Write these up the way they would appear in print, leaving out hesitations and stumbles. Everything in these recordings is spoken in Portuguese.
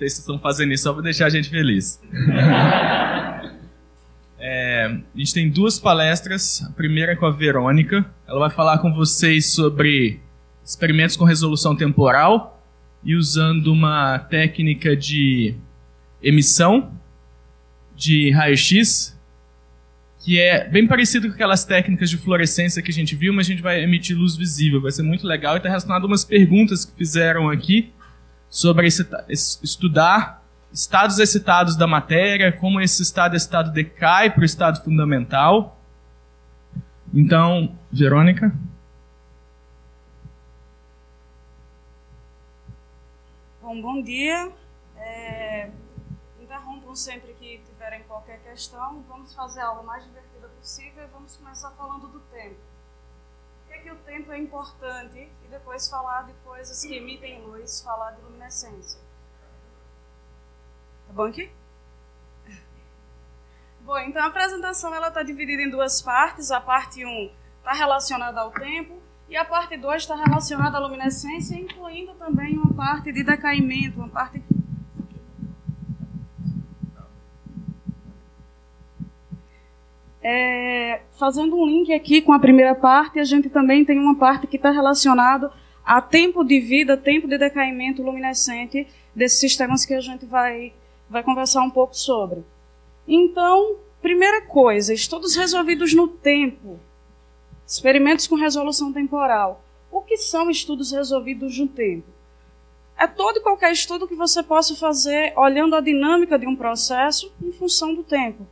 sei se vocês estão fazendo isso só para deixar a gente feliz. A gente tem 2 palestras. A primeira é com a Verônica. Ela vai falar com vocês sobre experimentos com resolução temporal e usando uma técnica de emissão de raio-x, que é bem parecido com aquelas técnicas de fluorescência que a gente viu, mas a gente vai emitir luz visível. Vai ser muito legal e está relacionado a umas perguntas que fizeram aqui sobre estudar estados excitados da matéria, como esse estado excitado decai para o estado fundamental. Então, Verônica. Bom dia. Interrompam sempre que tiverem qualquer questão. Vamos fazer a aula mais divertida possível e vamos começar falando do tempo. Por que o tempo é importante e depois falar de coisas que emitem luz, falar de luminescência. Tá bom aqui? Bom, então a apresentação está dividida em 2 partes. A parte 1 está relacionada ao tempo e a parte 2 está relacionada à luminescência, incluindo também uma parte de decaimento, uma parte... Fazendo um link aqui com a primeira parte, a gente também tem uma parte que está relacionada a tempo de vida, tempo de decaimento luminescente desses sistemas que a gente vai conversar um pouco sobre. Então, primeira coisa, estudos resolvidos no tempo. Experimentos com resolução temporal. O que são estudos resolvidos no tempo? É todo e qualquer estudo que você possa fazer olhando a dinâmica de um processo em função do tempo.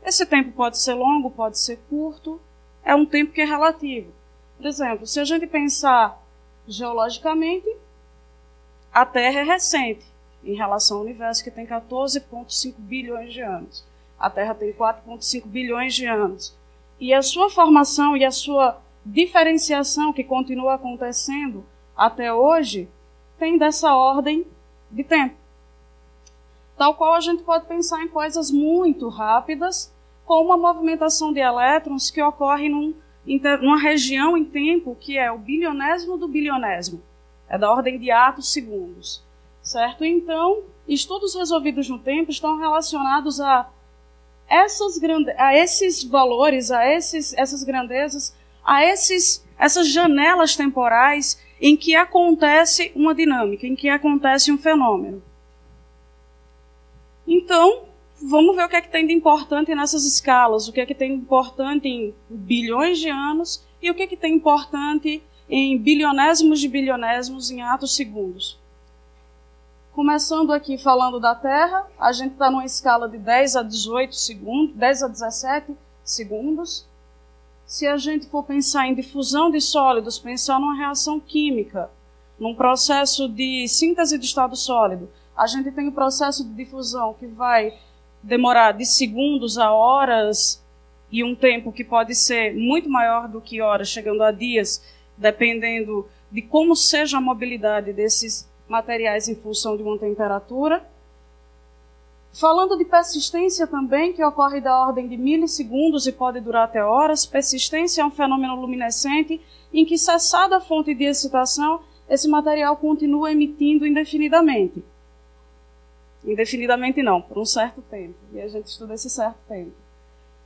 Esse tempo pode ser longo, pode ser curto, é um tempo que é relativo. Por exemplo, se a gente pensar geologicamente, a Terra é recente em relação ao universo, que tem 14,5 bilhões de anos. A Terra tem 4,5 bilhões de anos. E a sua formação e a sua diferenciação, que continua acontecendo até hoje, tem dessa ordem de tempo. Tal qual a gente pode pensar em coisas muito rápidas, como a movimentação de elétrons que ocorre numa região em tempo que é o bilionésimo do bilionésimo. É da ordem de atos-segundos. Certo? Então, estudos resolvidos no tempo estão relacionados a esses valores, a essas grandezas, a essas janelas temporais em que acontece uma dinâmica, em que acontece um fenômeno. Então, vamos ver o que é que tem de importante nessas escalas, o que é que tem de importante em bilhões de anos e o que é que tem de importante em bilionésimos de bilionésimos em atos-segundos. Começando aqui falando da Terra, a gente está numa escala de 10 a 18 segundos, 10 a 17 segundos. Se a gente for pensar em difusão de sólidos, pensar numa reação química, num processo de síntese de estado sólido, a gente tem o processo de difusão que vai demorar de segundos a horas e um tempo que pode ser muito maior do que horas, chegando a dias, dependendo de como seja a mobilidade desses materiais em função de uma temperatura. Falando de persistência também, que ocorre da ordem de milissegundos e pode durar até horas. Persistência é um fenômeno luminescente em que, cessada a fonte de excitação, esse material continua emitindo indefinidamente. Indefinidamente não, por um certo tempo. E a gente estuda esse certo tempo.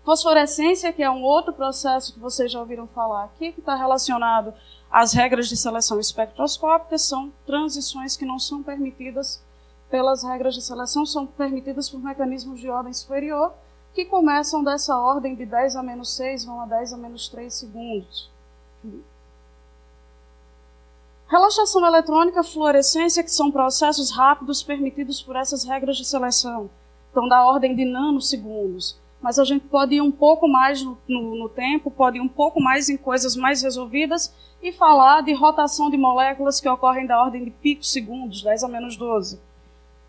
Fosforescência, que é um outro processo que vocês já ouviram falar aqui, que está relacionado às regras de seleção espectroscópica, são transições que não são permitidas pelas regras de seleção, são permitidas por mecanismos de ordem superior, que começam dessa ordem de 10 a menos 6, vão a 10 a menos 3 segundos. Relaxação eletrônica, fluorescência, que são processos rápidos permitidos por essas regras de seleção. Então, da ordem de nanosegundos. Mas a gente pode ir um pouco mais no tempo, pode ir um pouco mais em coisas mais resolvidas e falar de rotação de moléculas que ocorrem da ordem de picosegundos, 10 a menos 12.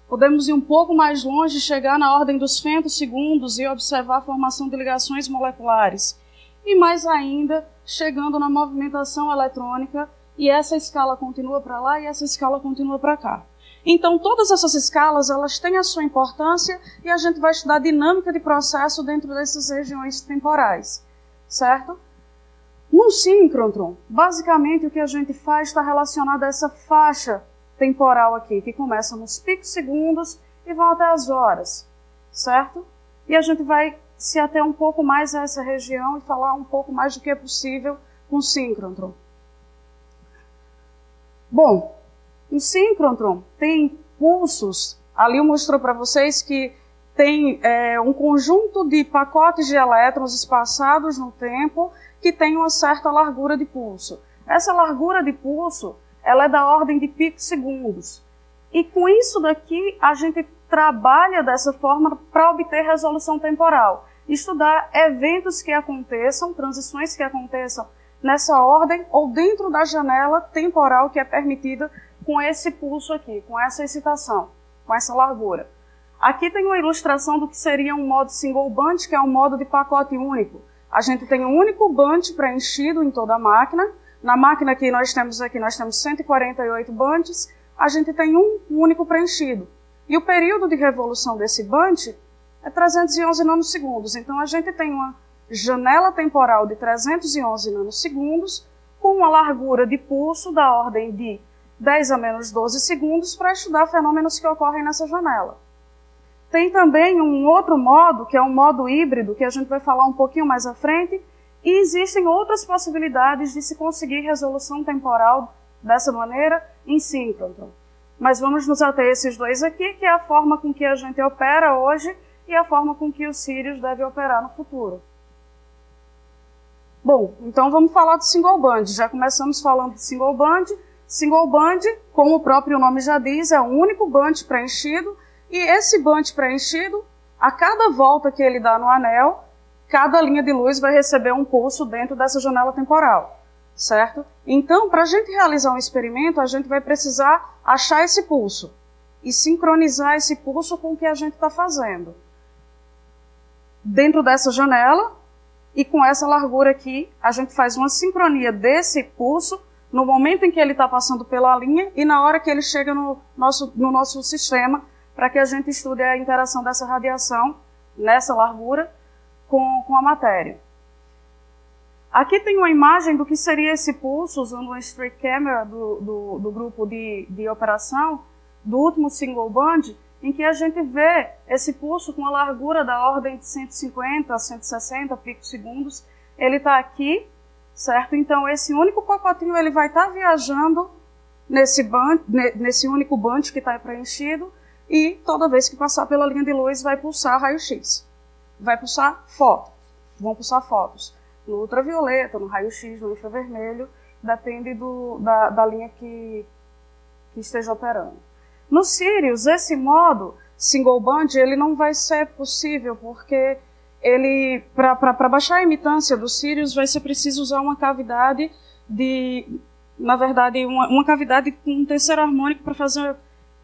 Podemos ir um pouco mais longe, chegar na ordem dos femtosegundos e observar a formação de ligações moleculares. E mais ainda, chegando na movimentação eletrônica, e essa escala continua para lá e essa escala continua para cá. Então, todas essas escalas, elas têm a sua importância e a gente vai estudar a dinâmica de processo dentro dessas regiões temporais, certo? No síncrotron, basicamente o que a gente faz está relacionado a essa faixa temporal aqui, que começa nos picosegundos e vão até as horas, certo? E a gente vai se ater um pouco mais a essa região e falar um pouco mais do que é possível com o síncrotron. Bom, o síncrotron tem pulsos, ali eu mostrou para vocês que tem um conjunto de pacotes de elétrons espaçados no tempo que tem uma certa largura de pulso. Essa largura de pulso, ela é da ordem de picosegundos. E com isso daqui, a gente trabalha dessa forma para obter resolução temporal. Estudar eventos que aconteçam, transições que aconteçam nessa ordem ou dentro da janela temporal que é permitida com esse pulso aqui, com essa excitação, com essa largura. Aqui tem uma ilustração do que seria um modo single band, que é um modo de pacote único. A gente tem um único band preenchido em toda a máquina. Na máquina que nós temos 148 bands, a gente tem um único preenchido. E o período de revolução desse band é 311 nanosegundos. Então, a gente tem uma janela temporal de 311 nanosegundos com uma largura de pulso da ordem de 10 a menos 12 segundos para estudar fenômenos que ocorrem nessa janela. Tem também um outro modo, que é um modo híbrido, que a gente vai falar um pouquinho mais à frente, e existem outras possibilidades de se conseguir resolução temporal dessa maneira em síncrotron. Mas vamos nos ater a esses dois aqui, que é a forma com que a gente opera hoje e a forma com que o Sirius deve operar no futuro. Bom, então vamos falar do single band. Já começamos falando de single band. Single band, como o próprio nome já diz, é um único band preenchido, e esse band preenchido, a cada volta que ele dá no anel, cada linha de luz vai receber um pulso dentro dessa janela temporal, certo? Então, para a gente realizar um experimento, a gente vai precisar achar esse pulso e sincronizar esse pulso com o que a gente está fazendo. Dentro dessa janela, e com essa largura aqui, a gente faz uma sincronia desse pulso no momento em que ele está passando pela linha e na hora que ele chega no nosso sistema, para que a gente estude a interação dessa radiação nessa largura com a matéria. Aqui tem uma imagem do que seria esse pulso, usando uma streak camera do grupo de operação, do último single band, em que a gente vê esse pulso com a largura da ordem de 150 a 160 picosegundos. Ele está aqui, certo? Então, esse único pacotinho ele vai estar viajando nesse único band que está preenchido, e toda vez que passar pela linha de luz vai pulsar raio-x. Vai pulsar foto. Vão pulsar fotos. No ultravioleta, no raio-x, no infravermelho, depende da linha que esteja operando. No Sirius, esse modo single band ele não vai ser possível, porque para baixar a emitância do Sirius vai ser preciso usar uma cavidade na verdade, uma cavidade com um terceiro harmônico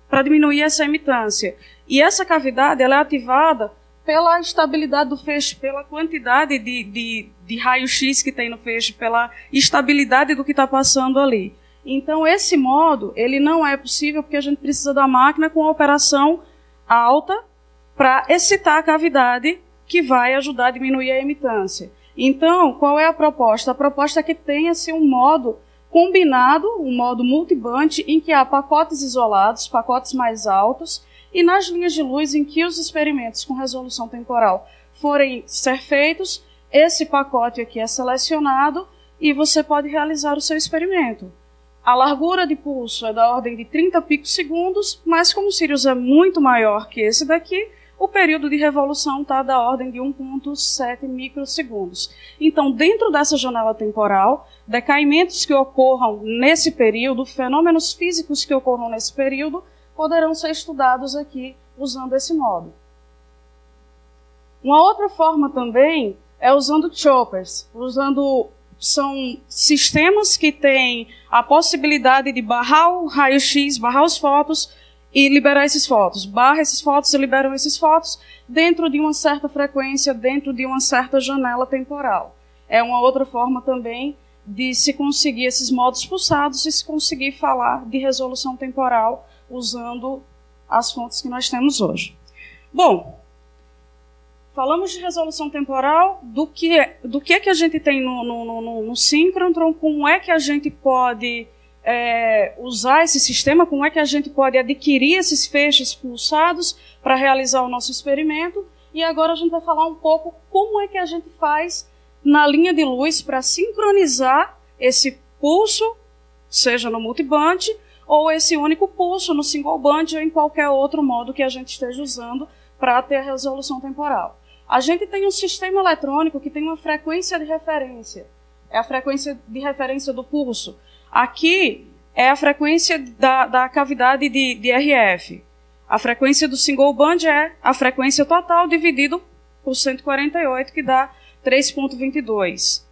para diminuir essa emitância. E essa cavidade ela é ativada pela estabilidade do feixe, pela quantidade de raio-x que tem no feixe, pela estabilidade do que está passando ali. Então, esse modo, ele não é possível porque a gente precisa da máquina com a operação alta para excitar a cavidade que vai ajudar a diminuir a emitância. Então, qual é a proposta? A proposta é que tenha-se um modo combinado, um modo multiband, em que há pacotes isolados, pacotes mais altos, e nas linhas de luz em que os experimentos com resolução temporal forem ser feitos, esse pacote aqui é selecionado e você pode realizar o seu experimento. A largura de pulso é da ordem de 30 picosegundos, mas como o Sirius é muito maior que esse daqui, o período de revolução está da ordem de 1,7 microsegundos. Então, dentro dessa janela temporal, decaimentos que ocorram nesse período, fenômenos físicos que ocorram nesse período, poderão ser estudados aqui usando esse modo. Uma outra forma também é usando choppers, são sistemas que têm a possibilidade de barrar o raio-x, barrar os fótons e liberar esses fótons. Barra esses fótons e liberam esses fótons dentro de uma certa frequência, dentro de uma certa janela temporal. É uma outra forma também de se conseguir esses modos pulsados e se conseguir falar de resolução temporal usando as fontes que nós temos hoje. Bom, falamos de resolução temporal, do que é que a gente tem no síncrotron, como é que a gente pode usar esse sistema, como é que a gente pode adquirir esses feixes pulsados para realizar o nosso experimento. E agora a gente vai falar um pouco como é que a gente faz na linha de luz para sincronizar esse pulso, seja no multiband, ou esse único pulso no single band, ou em qualquer outro modo que a gente esteja usando para ter a resolução temporal. A gente tem um sistema eletrônico que tem uma frequência de referência. É a frequência de referência do pulso. Aqui é a frequência da cavidade de RF. A frequência do single band é a frequência total dividido por 148, que dá 3,22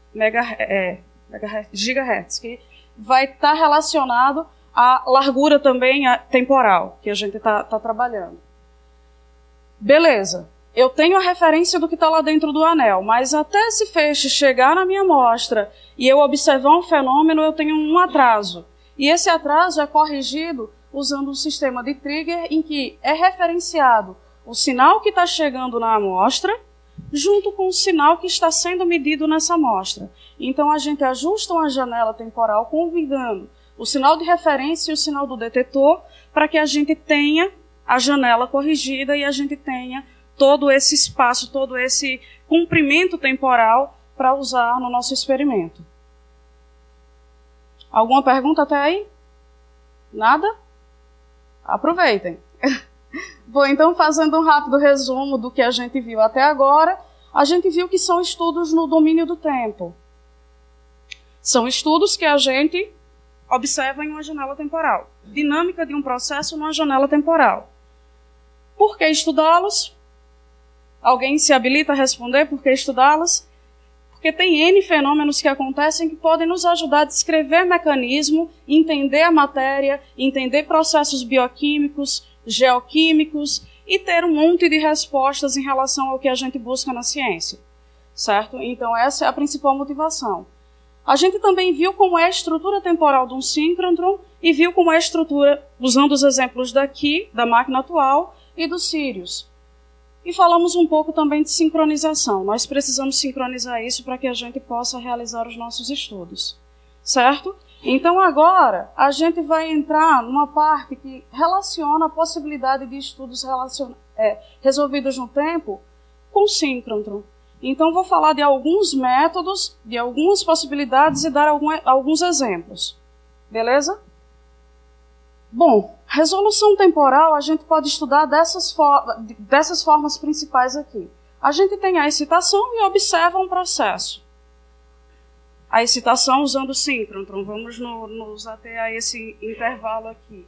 GHz, que vai estar relacionado à largura também temporal que a gente está trabalhando. Beleza. Eu tenho a referência do que está lá dentro do anel, mas até esse feixe chegar na minha amostra e eu observar um fenômeno, eu tenho um atraso. E esse atraso é corrigido usando um sistema de trigger em que é referenciado o sinal que está chegando na amostra junto com o sinal que está sendo medido nessa amostra. Então a gente ajusta uma janela temporal combinando o sinal de referência e o sinal do detetor para que a gente tenha a janela corrigida e a gente tenha todo esse espaço, todo esse comprimento temporal para usar no nosso experimento. Alguma pergunta até aí? Nada? Aproveitem. Bom, então, fazendo um rápido resumo do que a gente viu até agora, a gente viu que são estudos no domínio do tempo. São estudos que a gente observa em uma janela temporal. Dinâmica de um processo numa janela temporal. Por que estudá-los? Alguém se habilita a responder por que estudá-las? Porque tem N fenômenos que acontecem que podem nos ajudar a descrever mecanismo, entender a matéria, entender processos bioquímicos, geoquímicos e ter um monte de respostas em relação ao que a gente busca na ciência. Certo? Então essa é a principal motivação. A gente também viu como é a estrutura temporal de um síncrotron e viu como é a estrutura, usando os exemplos daqui, da máquina atual, e do Sirius. E falamos um pouco também de sincronização. Nós precisamos sincronizar isso para que a gente possa realizar os nossos estudos. Certo? Então agora a gente vai entrar numa parte que relaciona a possibilidade de estudos resolvidos no tempo com o síncrotron. Então vou falar de alguns métodos, de algumas possibilidades e dar alguns exemplos. Beleza? Bom, resolução temporal a gente pode estudar dessas formas principais aqui. A gente tem a excitação e observa um processo. A excitação usando o síncrotron. Vamos nos ater a esse intervalo aqui.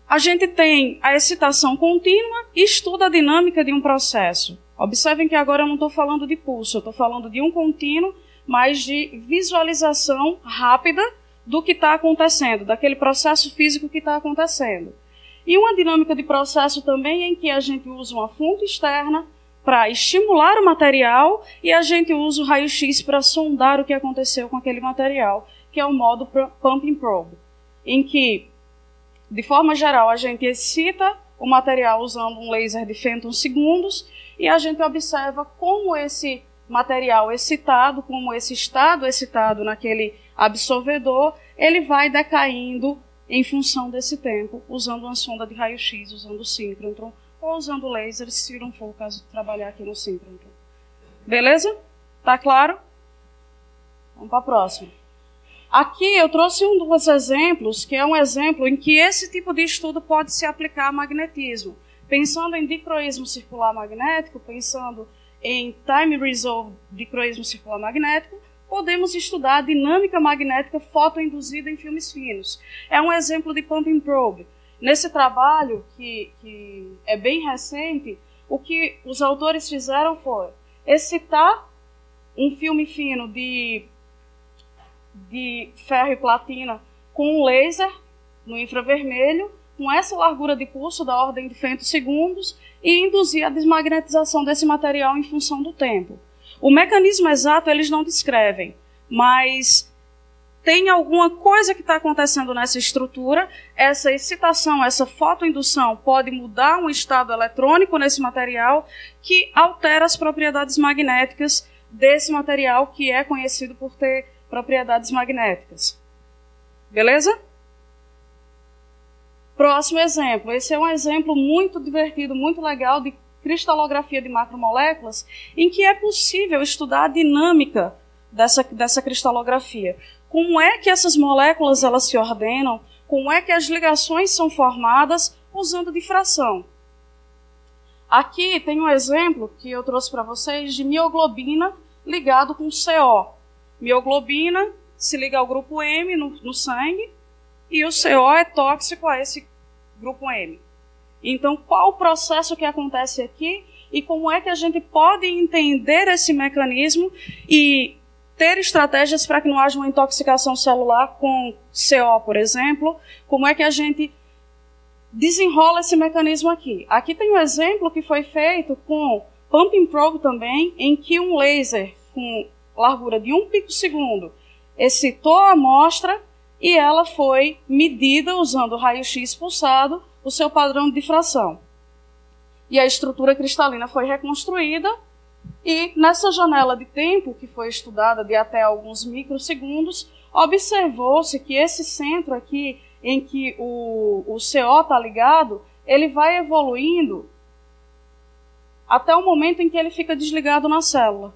A gente tem a excitação contínua e estuda a dinâmica de um processo. Observem que agora eu não estou falando de pulso, eu estou falando de um contínuo, mas de visualização rápida do que está acontecendo, daquele processo físico que está acontecendo. E uma dinâmica de processo também em que a gente usa uma fonte externa para estimular o material e a gente usa o raio-x para sondar o que aconteceu com aquele material, que é o modo pumping probe, em que, de forma geral, a gente excita o material usando um laser de femtosegundos e a gente observa como esse material excitado, como esse estado excitado naquele absorvedor, ele vai decaindo em função desse tempo, usando uma sonda de raio-x, usando o síncrotron, ou usando laser, se não for o caso de trabalhar aqui no síncrotron. Beleza? Tá claro? Vamos para a próxima. Aqui eu trouxe um dos exemplos, que é um exemplo em que esse tipo de estudo pode se aplicar a magnetismo. Pensando em dicroísmo circular magnético, pensando em time resolved dicroísmo circular magnético, podemos estudar a dinâmica magnética fotoinduzida em filmes finos. É um exemplo de pumping probe. Nesse trabalho, que é bem recente, o que os autores fizeram foi excitar um filme fino de ferro e platina com um laser no infravermelho, com essa largura de pulso da ordem de femtosegundos, e induzir a desmagnetização desse material em função do tempo. O mecanismo exato eles não descrevem, mas tem alguma coisa que está acontecendo nessa estrutura. Essa excitação, essa fotoindução pode mudar um estado eletrônico nesse material que altera as propriedades magnéticas desse material que é conhecido por ter propriedades magnéticas. Beleza? Próximo exemplo. Esse é um exemplo muito divertido, muito legal de cristalografia de macromoléculas, em que é possível estudar a dinâmica dessa cristalografia. Como é que essas moléculas elas se ordenam, como é que as ligações são formadas usando difração. Aqui tem um exemplo que eu trouxe para vocês de mioglobina ligado com CO. Mioglobina se liga ao grupo M no sangue e o CO é tóxico a esse grupo M. Então, qual o processo que acontece aqui e como é que a gente pode entender esse mecanismo e ter estratégias para que não haja uma intoxicação celular com CO, por exemplo? Como é que a gente desenrola esse mecanismo aqui? Aqui tem um exemplo que foi feito com pumping probe também, em que um laser com largura de 1 picosegundo excitou a amostra e ela foi medida usando raio-x pulsado, o seu padrão de difração. E a estrutura cristalina foi reconstruída e nessa janela de tempo, que foi estudada de até alguns microsegundos, observou-se que esse centro aqui, em que o CO está ligado, ele vai evoluindo até o momento em que ele fica desligado na célula,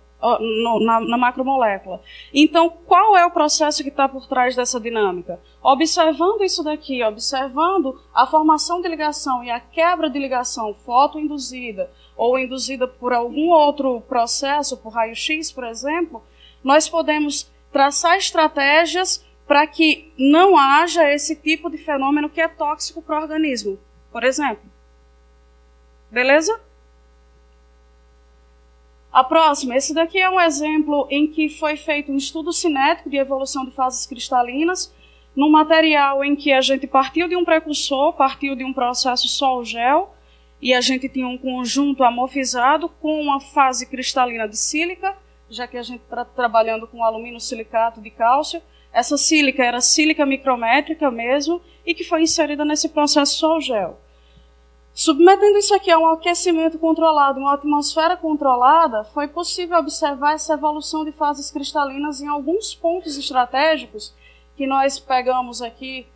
na macromolécula. Então, qual é o processo que está por trás dessa dinâmica? Observando isso daqui, observando a formação de ligação e a quebra de ligação fotoinduzida ou induzida por algum outro processo, por raio-x, por exemplo, nós podemos traçar estratégias para que não haja esse tipo de fenômeno que é tóxico para o organismo, por exemplo. Beleza? A próxima, esse daqui é um exemplo em que foi feito um estudo cinético de evolução de fases cristalinas, num material em que a gente partiu de um precursor, partiu de um processo sol-gel, e a gente tinha um conjunto amorfizado com uma fase cristalina de sílica, já que a gente está trabalhando com alumínio silicato de cálcio. Essa sílica era sílica micrométrica mesmo, e que foi inserida nesse processo sol-gel. Submetendo isso aqui a um aquecimento controlado, uma atmosfera controlada, foi possível observar essa evolução de fases cristalinas em alguns pontos estratégicos que nós pegamos aqui,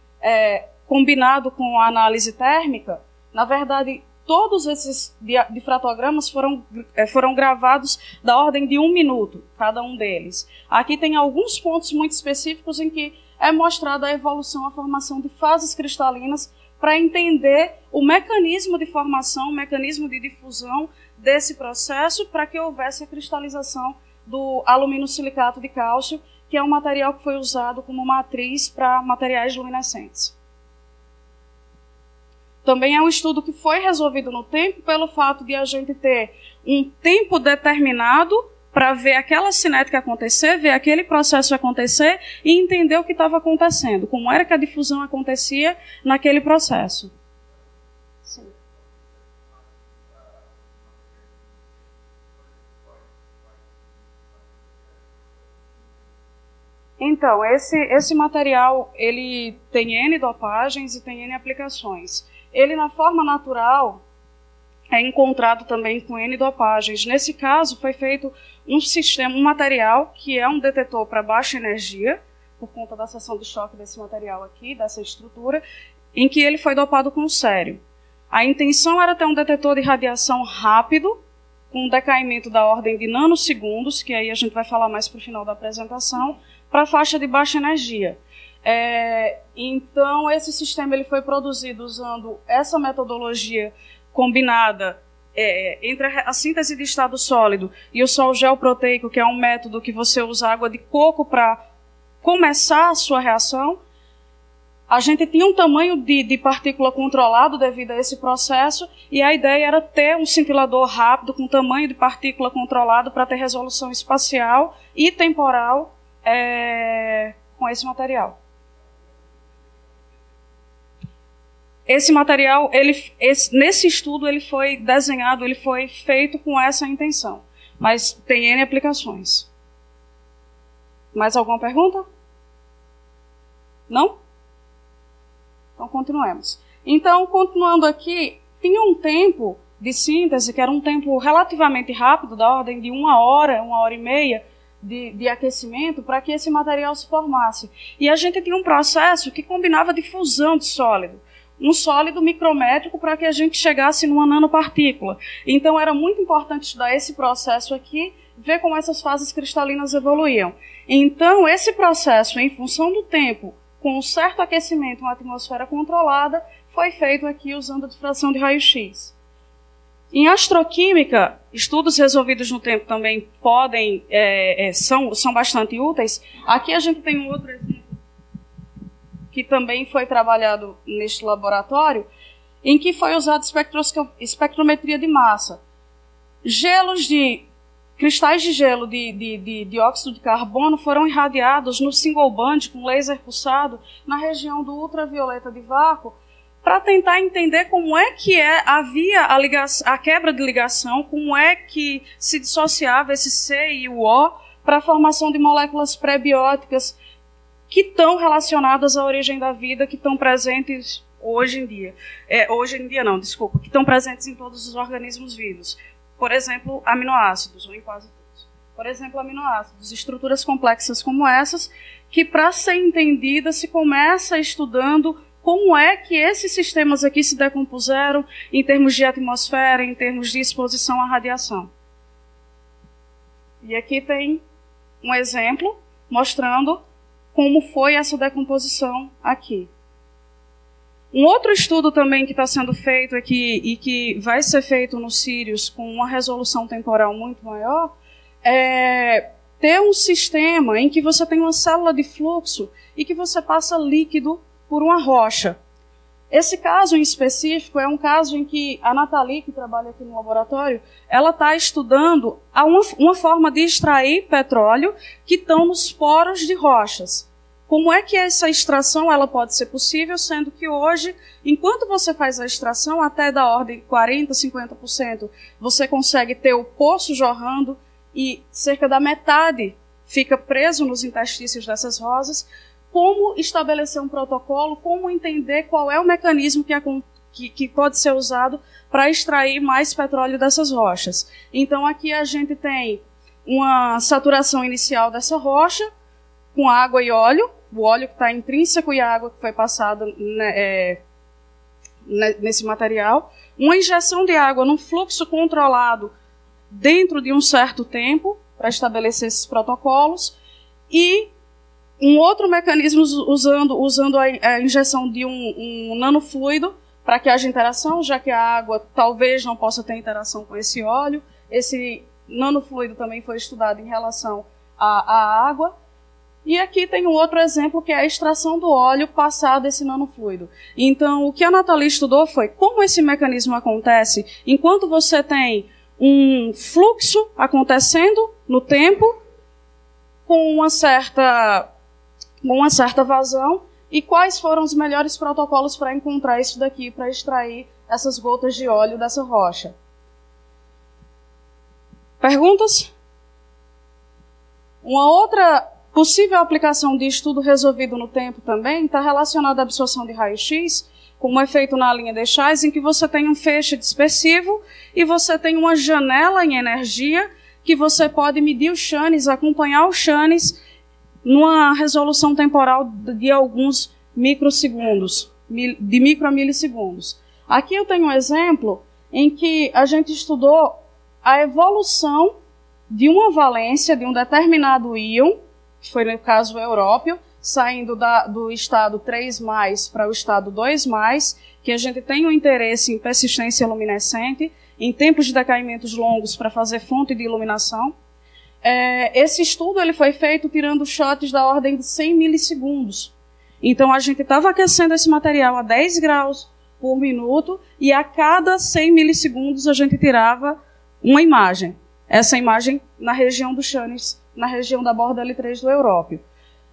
combinado com a análise térmica. Na verdade, todos esses difratogramas foram gravados da ordem de 1 minuto, cada um deles. Aqui tem alguns pontos muito específicos em que é mostrada a evolução, a formação de fases cristalinas, para entender o mecanismo de formação, o mecanismo de difusão desse processo, para que houvesse a cristalização do alumínio silicato de cálcio, que é um material que foi usado como matriz para materiais luminescentes. Também é um estudo que foi resolvido no tempo pelo fato de a gente ter um tempo determinado para ver aquela cinética acontecer, ver aquele processo acontecer e entender o que estava acontecendo, como era que a difusão acontecia naquele processo. Sim. Então, esse material ele tem N dopagens e tem N aplicações. Ele, na forma natural, é encontrado também com N dopagens. Nesse caso, foi feito um material que é um detetor para baixa energia, por conta da seção de choque desse material aqui, dessa estrutura, em que ele foi dopado com cério. A intenção era ter um detetor de radiação rápido, com um decaimento da ordem de nanosegundos, que aí a gente vai falar mais para o final da apresentação, para a faixa de baixa energia. Então, esse sistema ele foi produzido usando essa metodologia combinada entre a síntese de estado sólido e o sol-gel proteico, que é um método que você usa água de coco para começar a sua reação. A gente tinha um tamanho de partícula controlado devido a esse processo, e a ideia era ter um cintilador rápido com tamanho de partícula controlado para ter resolução espacial e temporal com esse material. Esse material, nesse estudo, ele foi desenhado, ele foi feito com essa intenção. Mas tem N aplicações. Mais alguma pergunta? Não? Então, continuemos. Então, continuando aqui, tinha um tempo de síntese, que era um tempo relativamente rápido, da ordem de 1 hora, 1 hora e meia, de aquecimento para que esse material se formasse. E a gente tinha um processo que combinava de fusão de sólido. Um sólido micrométrico para que a gente chegasse numa nanopartícula. Então era muito importante estudar esse processo aqui, ver como essas fases cristalinas evoluíam. Então esse processo, em função do tempo, com um certo aquecimento, uma atmosfera controlada, foi feito aqui usando a difração de raio-x. Em astroquímica, estudos resolvidos no tempo também são bastante úteis. Aqui a gente tem um outro exemplo que também foi trabalhado neste laboratório, em que foi usada espectrometria de massa. Cristais de gelo de dióxido de carbono foram irradiados no single band com laser pulsado na região do ultravioleta de vácuo para tentar entender como é que havia a quebra de ligação, como é que se dissociava esse C e o O para a formação de moléculas pré-bióticas que estão relacionadas à origem da vida, que estão presentes hoje em dia. Que estão presentes em todos os organismos vivos. Por exemplo, aminoácidos, ou em quase todos. Por exemplo, aminoácidos, estruturas complexas como essas, que para ser entendida se começa estudando como é que esses sistemas aqui se decompuseram em termos de atmosfera, em termos de exposição à radiação. E aqui tem um exemplo mostrando como foi essa decomposição aqui. Um outro estudo também que está sendo feito aqui e que vai ser feito no Sirius com uma resolução temporal muito maior é ter um sistema em que você tem uma célula de fluxo e que você passa líquido por uma rocha. Esse caso em específico é um caso em que a Nathalie, que trabalha aqui no laboratório, ela está estudando uma forma de extrair petróleo que estão nos poros de rochas. Como é que essa extração ela pode ser possível, sendo que hoje, enquanto você faz a extração, até da ordem de 40%, 50%, você consegue ter o poço jorrando e cerca da metade fica preso nos interstícios dessas rosas. Como estabelecer um protocolo, como entender qual é o mecanismo que pode ser usado para extrair mais petróleo dessas rochas. Então aqui a gente tem uma saturação inicial dessa rocha com água e óleo, o óleo que está intrínseco e a água que foi passada nesse material, uma injeção de água num fluxo controlado dentro de um certo tempo para estabelecer esses protocolos e um outro mecanismo usando a injeção de um nanofluido para que haja interação, já que a água talvez não possa ter interação com esse óleo. Esse nanofluido também foi estudado em relação à água. E aqui tem um outro exemplo, que é a extração do óleo passado esse nanofluido. Então, o que a Nathalie estudou foi como esse mecanismo acontece enquanto você tem um fluxo acontecendo no tempo com uma certa vazão, e quais foram os melhores protocolos para encontrar isso daqui, para extrair essas gotas de óleo dessa rocha. Perguntas? Uma outra possível aplicação de estudo resolvido no tempo também está relacionada à absorção de raio-x, como é feito na linha de Chais, em que você tem um feixe dispersivo e você tem uma janela em energia que você pode medir os chanes, acompanhar os chanes numa resolução temporal de alguns microsegundos, de micro a milissegundos. Aqui eu tenho um exemplo em que a gente estudou a evolução de uma valência de um determinado íon, que foi no caso o európio, saindo do estado 3+, para o estado 2+, que a gente tem um interesse em persistência luminescente, em tempos de decaímentos longos para fazer fonte de iluminação. Esse estudo ele foi feito tirando shots da ordem de 100 milissegundos. Então a gente estava aquecendo esse material a 10 graus por minuto e a cada 100 milissegundos a gente tirava uma imagem. Essa imagem na região dos chanes, na região da borda L3 do európio.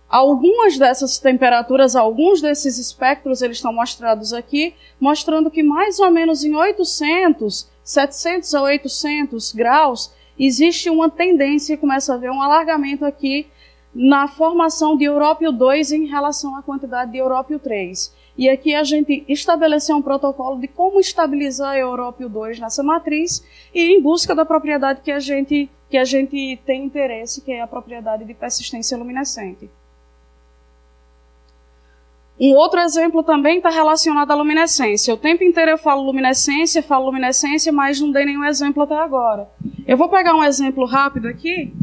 Algumas dessas temperaturas, alguns desses espectros, eles estão mostrados aqui, mostrando que mais ou menos em 700 a 800 graus, existe uma tendência, e começa a haver um alargamento aqui na formação de európio 2 em relação à quantidade de európio 3. E aqui a gente estabeleceu um protocolo de como estabilizar európio 2 nessa matriz e em busca da propriedade que a gente que a gente tem interesse, que é a propriedade de persistência luminescente. Um outro exemplo também está relacionado à luminescência. O tempo inteiro eu falo luminescência, mas não dei nenhum exemplo até agora. Eu vou pegar um exemplo rápido aqui.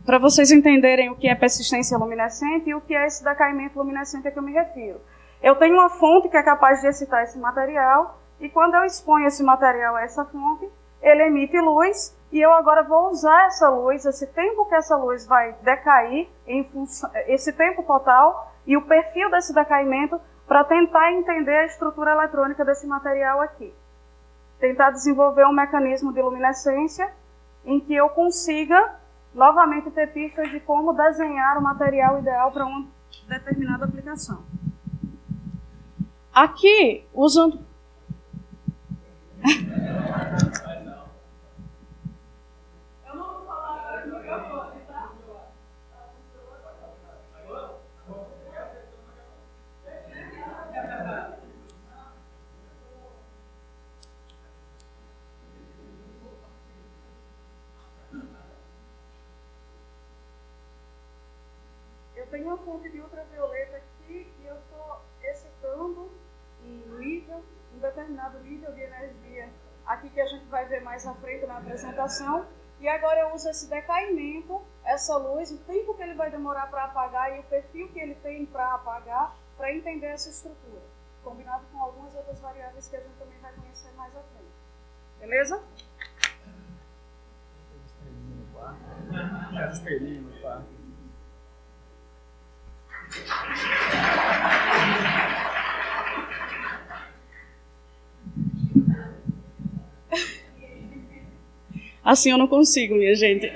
Para vocês entenderem o que é persistência luminescente e o que é esse decaimento luminescente a que eu me refiro. Eu tenho uma fonte que é capaz de excitar esse material, e quando eu exponho esse material a essa fonte, ele emite luz, e eu agora vou usar essa luz, esse tempo que essa luz vai decair, esse tempo total, e o perfil desse decaimento, para tentar entender a estrutura eletrônica desse material aqui. Tentar desenvolver um mecanismo de luminescência em que eu consiga, novamente, ter pistas de como desenhar o material ideal para uma determinada aplicação. Aqui, usando... Eu não vou falar no microfone, tá? Eu tenho uma fonte de ultravioleta aqui e eu estou excitando um determinado nível de energia aqui que a gente vai ver mais à frente na apresentação. E agora eu uso esse decaimento, essa luz, o tempo que ele vai demorar para apagar e o perfil que ele tem para apagar, para entender essa estrutura, combinado com algumas outras variáveis que a gente também vai conhecer mais à frente. Beleza? As estrelinhas no quarto. Assim eu não consigo, minha gente.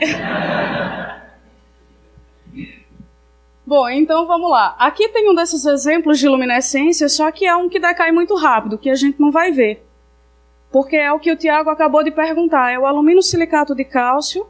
Bom, então vamos lá. Aqui tem um desses exemplos de luminescência, só que é um que decai muito rápido, que a gente não vai ver. Porque é o que o Tiago acabou de perguntar. É o alumínio silicato de cálcio,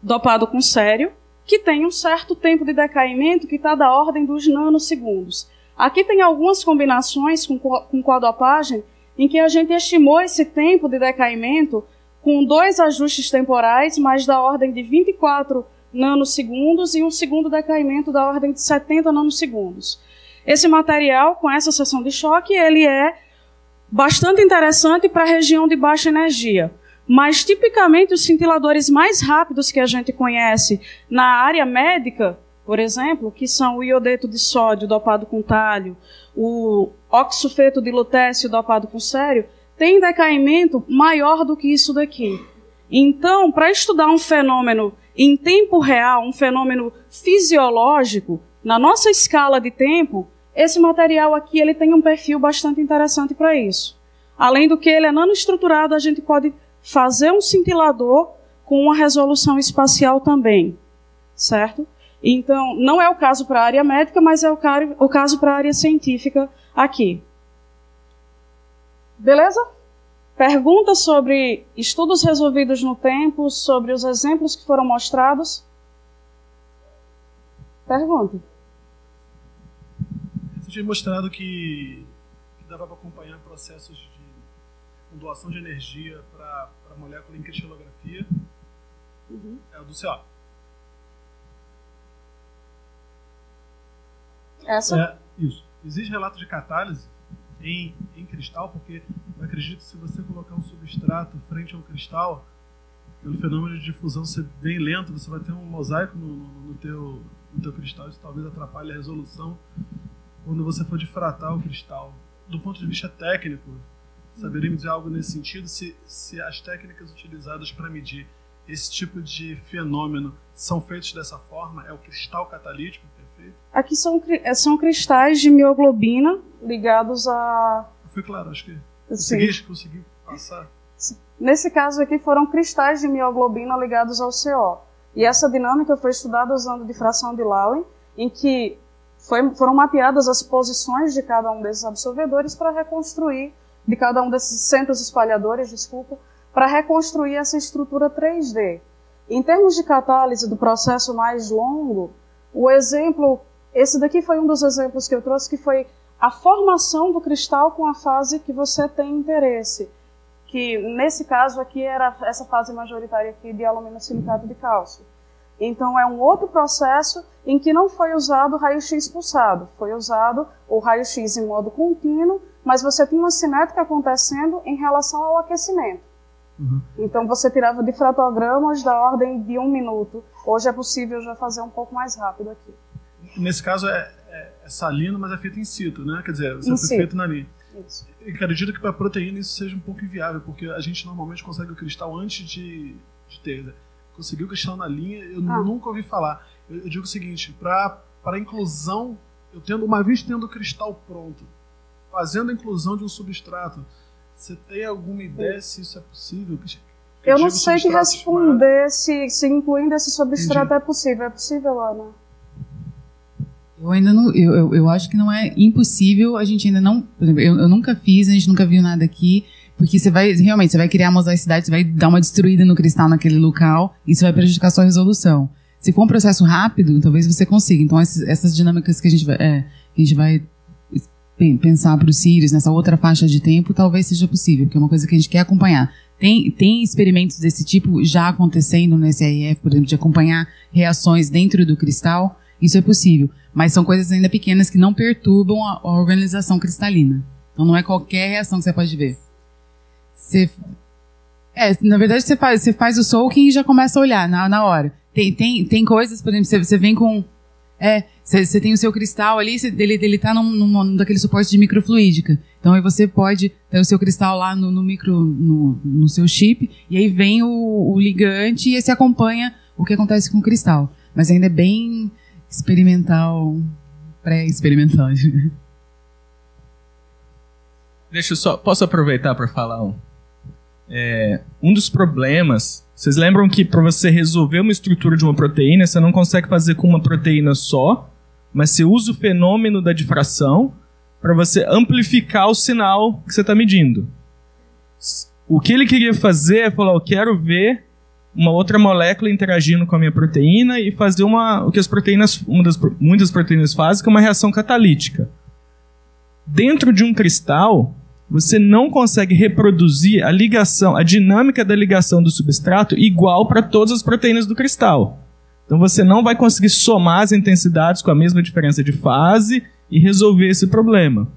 dopado com cério, que tem um certo tempo de decaimento que está da ordem dos nanosegundos. Aqui tem algumas combinações com coadopagem em que a gente estimou esse tempo de decaimento com 2 ajustes temporais, mas da ordem de 24 nanosegundos e um segundo decaimento da ordem de 70 nanosegundos. Esse material, com essa seção de choque, ele é bastante interessante para a região de baixa energia. Mas, tipicamente, os cintiladores mais rápidos que a gente conhece na área médica, por exemplo, que são o iodeto de sódio dopado com tálio, o oxsulfeto de lutécio dopado com cério, tem decaimento maior do que isso daqui. Então, para estudar um fenômeno em tempo real, um fenômeno fisiológico, na nossa escala de tempo, esse material aqui ele tem um perfil bastante interessante para isso. Além do que ele é nanoestruturado, a gente pode fazer um cintilador com uma resolução espacial também, certo? Então, não é o caso para a área médica, mas é o caso para a área científica aqui. Beleza? Perguntas sobre estudos resolvidos no tempo, sobre os exemplos que foram mostrados? Pergunta. Você tinha mostrado que dava para acompanhar processos de doação de energia para molécula em cristalografia. É o do CO. Essa? Isso. Existe relato de catálise em cristal, porque eu acredito que se você colocar um substrato frente ao cristal, pelo fenômeno de difusão ser bem lento, você vai ter um mosaico no teu cristal. Isso talvez atrapalhe a resolução quando você for difratar o cristal. Do ponto de vista técnico, saberia me dizer algo nesse sentido? Se as técnicas utilizadas para medir esse tipo de fenômeno são feitas dessa forma? É o cristal catalítico que é feito? Aqui são cristais de mioglobina ligados a... Foi claro, acho que consegui passar. Nesse caso aqui foram cristais de mioglobina ligados ao CO. E essa dinâmica foi estudada usando difração de Lawrey, em que foram mapeadas as posições de cada um desses absorvedores para reconstruir, de cada um desses centros espalhadores, para reconstruir essa estrutura 3D. Em termos de catálise do processo mais longo, o exemplo, esse daqui foi um dos exemplos que eu trouxe, que foi a formação do cristal com a fase que você tem interesse, que nesse caso aqui era essa fase majoritária aqui de aluminosilicato de cálcio. Então é um outro processo em que não foi usado o raio-x pulsado, foi usado o raio-x em modo contínuo, mas você tinha uma cinética acontecendo em relação ao aquecimento. Uhum. Então você tirava difratogramas da ordem de 1 minuto. Hoje é possível já fazer um pouco mais rápido aqui. Nesse caso é salino, mas é feito in situ, né? Quer dizer, você foi feito na linha. Isso. E acredito que para a proteína isso seja um pouco inviável, porque a gente normalmente consegue o cristal antes de ter. Né? Conseguir o cristal na linha, eu nunca ouvi falar. Eu digo o seguinte, para a inclusão, uma vez tendo o cristal pronto, fazendo a inclusão de um substrato, você tem alguma ideia se isso é possível? Eu não sei te responder se incluindo esse substrato é possível. É possível, Ana? Eu ainda não. Eu acho que não é impossível. A gente ainda não. Por exemplo, eu nunca fiz, a gente nunca viu nada aqui. Porque você vai criar mosaicidade, você vai dar uma destruída no cristal naquele local, e isso vai prejudicar a sua resolução. Se for um processo rápido, talvez você consiga. Então, essas dinâmicas que a gente vai pensar para os cílios nessa outra faixa de tempo, talvez seja possível, porque é uma coisa que a gente quer acompanhar. Tem experimentos desse tipo já acontecendo no SRF, por exemplo, de acompanhar reações dentro do cristal. Isso é possível, mas são coisas ainda pequenas que não perturbam a organização cristalina. Então não é qualquer reação que você pode ver. Na verdade você faz o soaking e já começa a olhar na hora. Tem coisas, por exemplo, você vem com... Você tem o seu cristal ali, ele tá num daquele suporte de microfluídica. Então aí você pode ter o seu cristal lá no seu chip, e aí vem o ligante e aí você acompanha o que acontece com o cristal. Mas ainda é bem experimental, pré-experimental. Posso aproveitar para falar um dos problemas. Vocês lembram que para você resolver uma estrutura de uma proteína, você não consegue fazer com uma proteína só, mas você usa o fenômeno da difração para você amplificar o sinal que você está medindo. O que ele queria fazer é falar, eu quero ver uma outra molécula interagindo com a minha proteína e fazer o que muitas proteínas fazem, que é uma reação catalítica. Dentro de um cristal, você não consegue reproduzir a dinâmica da ligação do substrato igual para todas as proteínas do cristal. Então você não vai conseguir somar as intensidades com a mesma diferença de fase e resolver esse problema.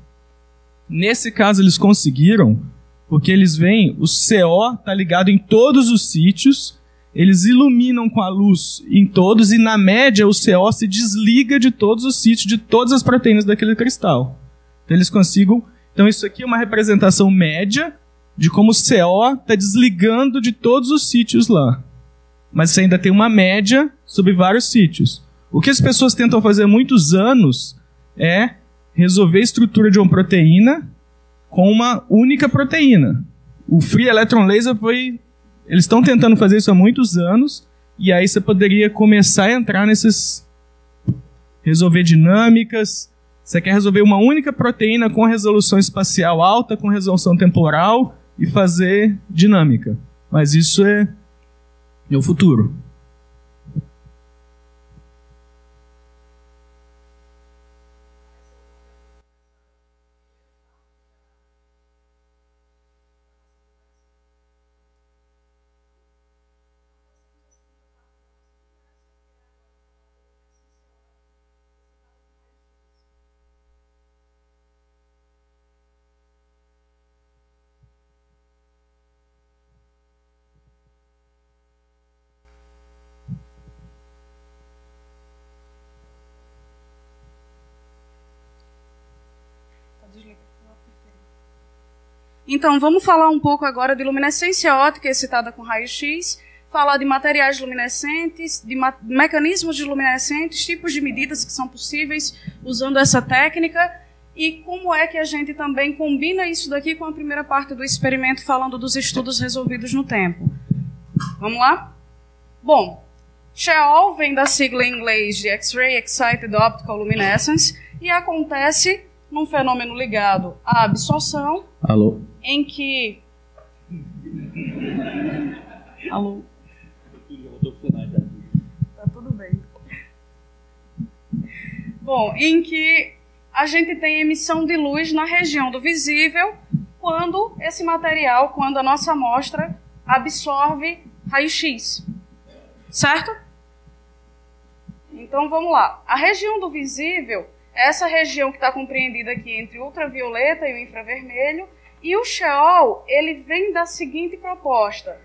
Nesse caso eles conseguiram, porque eles veem, o CO está ligado em todos os sítios, eles iluminam com a luz em todos e na média o CO se desliga de todos os sítios, de todas as proteínas daquele cristal. Então isso aqui é uma representação média de como o CO está desligando de todos os sítios lá. Mas você ainda tem uma média sobre vários sítios. O que as pessoas tentam fazer há muitos anos é resolver a estrutura de uma proteína com uma única proteína. O Free Electron Laser eles estão tentando fazer isso há muitos anos, e aí você poderia começar a entrar resolver dinâmicas. Você quer resolver uma única proteína com resolução espacial alta, com resolução temporal, e fazer dinâmica. Mas isso é o futuro. Então, vamos falar um pouco agora de luminescência óptica excitada com raio-x, falar de materiais luminescentes, de mecanismos de luminescentes, tipos de medidas que são possíveis usando essa técnica e como é que a gente também combina isso daqui com a primeira parte do experimento, falando dos estudos resolvidos no tempo. Vamos lá? Bom, XEOL vem da sigla em inglês de X-Ray Excited Optical Luminescence e acontece num fenômeno ligado à absorção. Alô? Em que... Alô? Tá tudo bem. Bom, em que a gente tem emissão de luz na região do visível quando esse material, quando a nossa amostra absorve raio-x. Certo? Então, vamos lá. A região do visível é essa região que está compreendida aqui entre o ultravioleta e o infravermelho. E o Sheol, ele vem da seguinte proposta.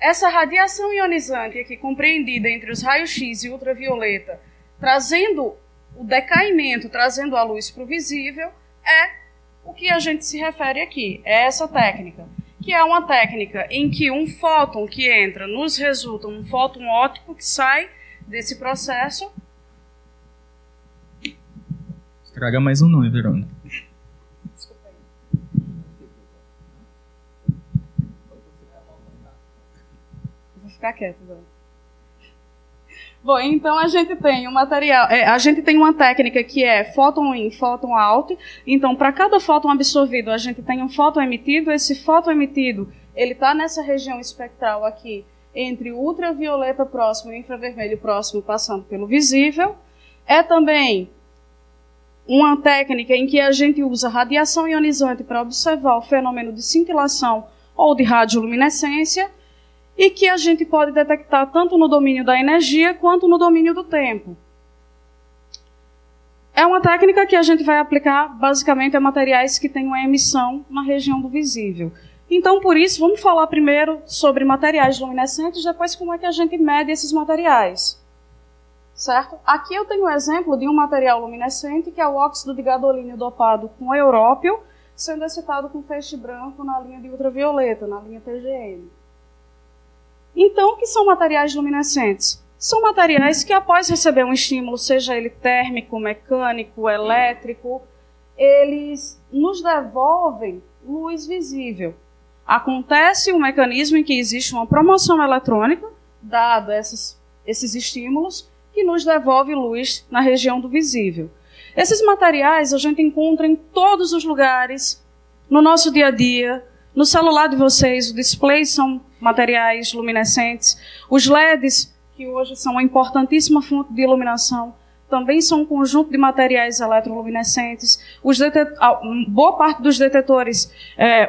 Essa radiação ionizante aqui compreendida entre os raios-x e ultravioleta, trazendo o decaimento, trazendo a luz para o visível, é o que a gente se refere aqui. É essa técnica, que é uma técnica em que um fóton que entra nos resulta um fóton óptico que sai desse processo. Estraga mais um nome, Verônica. Desculpa aí. Vou ficar quieto agora. Bom, então a gente tem um material, a gente tem uma técnica que é fóton in, fóton out. Então, para cada fóton absorvido, a gente tem um fóton emitido. Esse fóton emitido, ele está nessa região espectral aqui, entre o ultravioleta próximo e o infravermelho próximo, passando pelo visível. É também uma técnica em que a gente usa radiação ionizante para observar o fenômeno de cintilação ou de radioluminescência, e que a gente pode detectar tanto no domínio da energia quanto no domínio do tempo. É uma técnica que a gente vai aplicar basicamente a materiais que têm uma emissão na região do visível. Então, por isso, vamos falar primeiro sobre materiais luminescentes, depois como é que a gente mede esses materiais. Certo? Aqui eu tenho um exemplo de um material luminescente, que é o óxido de gadolínio dopado com európio, sendo excitado com feixe branco na linha de ultravioleta, na linha TGM. Então, o que são materiais luminescentes? São materiais que, após receber um estímulo, seja ele térmico, mecânico, elétrico, eles nos devolvem luz visível. Acontece um mecanismo em que existe uma promoção eletrônica, dado esses estímulos, que nos devolve luz na região do visível. Esses materiais a gente encontra em todos os lugares, no nosso dia a dia. No celular de vocês, os displays são materiais luminescentes. Os LEDs, que hoje são uma importantíssima fonte de iluminação, também são um conjunto de materiais eletroluminescentes. Boa parte dos detetores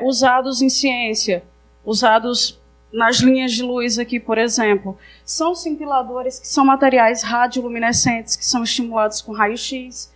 usados em ciência, usados nas linhas de luz aqui, por exemplo, são cintiladores, que são materiais radioluminescentes, que são estimulados com raio-x.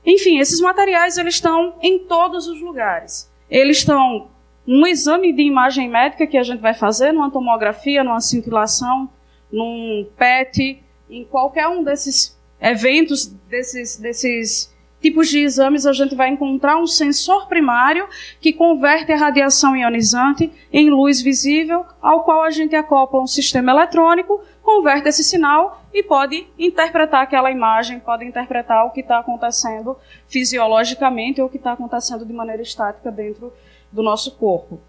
Enfim, esses materiais eles estão em todos os lugares. Eles estão num exame de imagem médica que a gente vai fazer, numa tomografia, numa cintilação, num PET, em qualquer um desses eventos, desses tipos de exames, a gente vai encontrar um sensor primário que converte a radiação ionizante em luz visível, ao qual a gente acopla um sistema eletrônico, converte esse sinal e pode interpretar aquela imagem, pode interpretar o que está acontecendo fisiologicamente ou o que está acontecendo de maneira estática dentro do nosso corpo.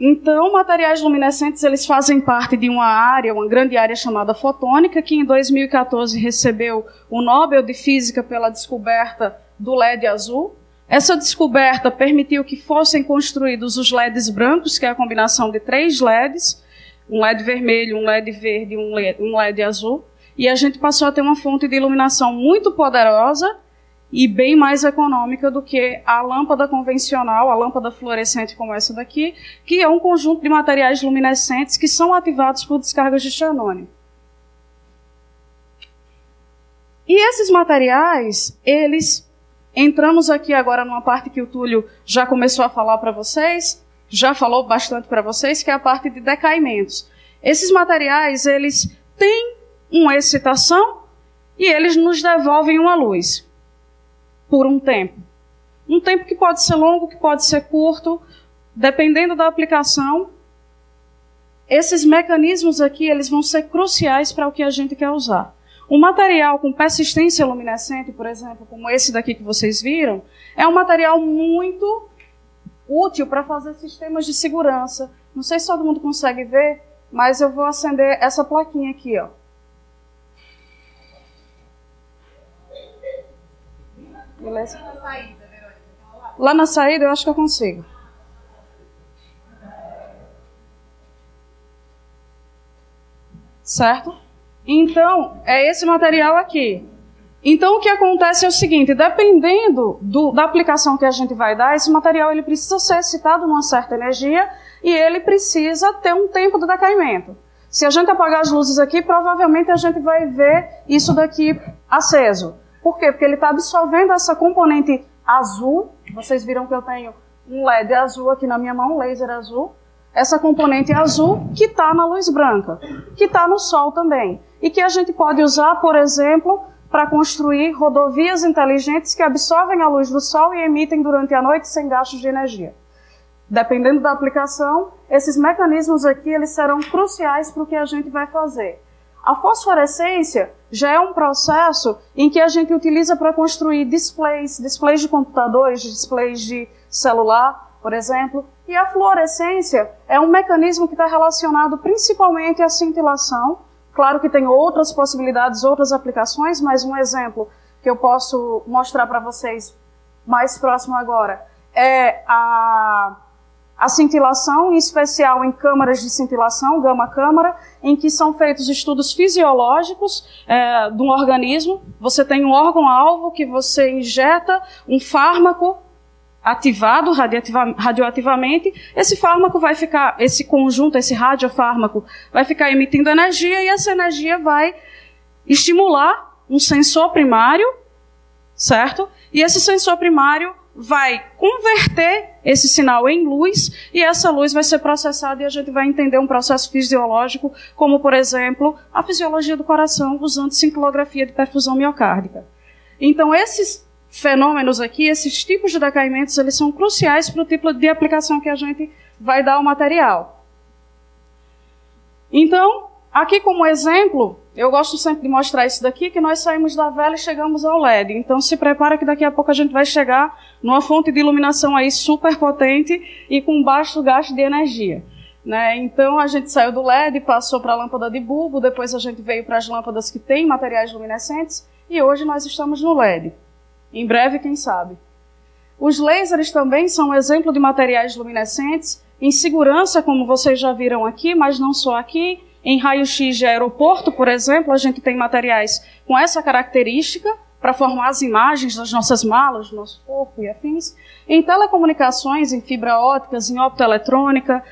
Então, materiais luminescentes, eles fazem parte de uma área, uma grande área chamada fotônica, que em 2014 recebeu o Nobel de Física pela descoberta do LED azul. Essa descoberta permitiu que fossem construídos os LEDs brancos, que é a combinação de 3 LEDs, um LED vermelho, um LED verde e um LED azul, e a gente passou a ter uma fonte de iluminação muito poderosa e bem mais econômica do que a lâmpada convencional, a lâmpada fluorescente como essa daqui, que é um conjunto de materiais luminescentes que são ativados por descargas de xenônio. E esses materiais, eles... Entramos aqui agora numa parte que o Túlio já começou a falar para vocês, já falou bastante para vocês, que é a parte de decaimentos. Esses materiais, eles têm uma excitação e eles nos devolvem uma luz por um tempo. Um tempo que pode ser longo, que pode ser curto, dependendo da aplicação. Esses mecanismos aqui, eles vão ser cruciais para o que a gente quer usar. Um material com persistência luminescente, por exemplo, como esse daqui que vocês viram, é um material muito útil para fazer sistemas de segurança. Não sei se todo mundo consegue ver, mas eu vou acender essa plaquinha aqui, ó. Beleza? Lá na saída eu acho que eu consigo. Certo? Então, é esse material aqui. Então, o que acontece é o seguinte, dependendo da aplicação que a gente vai dar, esse material ele precisa ser excitado numa certa energia e ele precisa ter um tempo de decaimento. Se a gente apagar as luzes aqui, provavelmente a gente vai ver isso daqui aceso. Por quê? Porque ele está absorvendo essa componente azul. Vocês viram que eu tenho um LED azul aqui na minha mão, um laser azul. Essa componente azul que está na luz branca, que está no sol também. E que a gente pode usar, por exemplo, para construir rodovias inteligentes que absorvem a luz do sol e emitem durante a noite sem gastos de energia. Dependendo da aplicação, esses mecanismos aqui eles serão cruciais para o que a gente vai fazer. A fosforescência já é um processo em que a gente utiliza para construir displays de computadores, displays de celular, por exemplo. E a fluorescência é um mecanismo que está relacionado principalmente à cintilação. Claro que tem outras possibilidades, outras aplicações, mas um exemplo que eu posso mostrar para vocês mais próximo agora é a cintilação, em especial em câmaras de cintilação, gama-câmara, em que são feitos estudos fisiológicos de um organismo. Você tem um órgão-alvo que você injeta um fármaco ativado radioativamente, esse fármaco vai ficar, esse conjunto, esse radiofármaco, vai ficar emitindo energia e essa energia vai estimular um sensor primário, certo? E esse sensor primário vai converter esse sinal em luz e essa luz vai ser processada e a gente vai entender um processo fisiológico, como, por exemplo, a fisiologia do coração usando cintilografia de perfusão miocárdica. Então, esses fenômenos aqui, esses tipos de decaimentos, eles são cruciais para o tipo de aplicação que a gente vai dar ao material. Então, aqui como exemplo, eu gosto sempre de mostrar isso daqui, que nós saímos da vela e chegamos ao LED. Então, se prepara que daqui a pouco a gente vai chegar numa fonte de iluminação aí super potente e com baixo gasto de energia. Né? Então, a gente saiu do LED, passou para a lâmpada de bulbo, depois a gente veio para as lâmpadas que têm materiais luminescentes e hoje nós estamos no LED. Em breve, quem sabe. Os lasers também são um exemplo de materiais luminescentes, em segurança, como vocês já viram aqui, mas não só aqui. Em raio-x de aeroporto, por exemplo, a gente tem materiais com essa característica para formar as imagens das nossas malas, do nosso corpo e afins. Em telecomunicações, em fibra óticas, em optoeletrônica,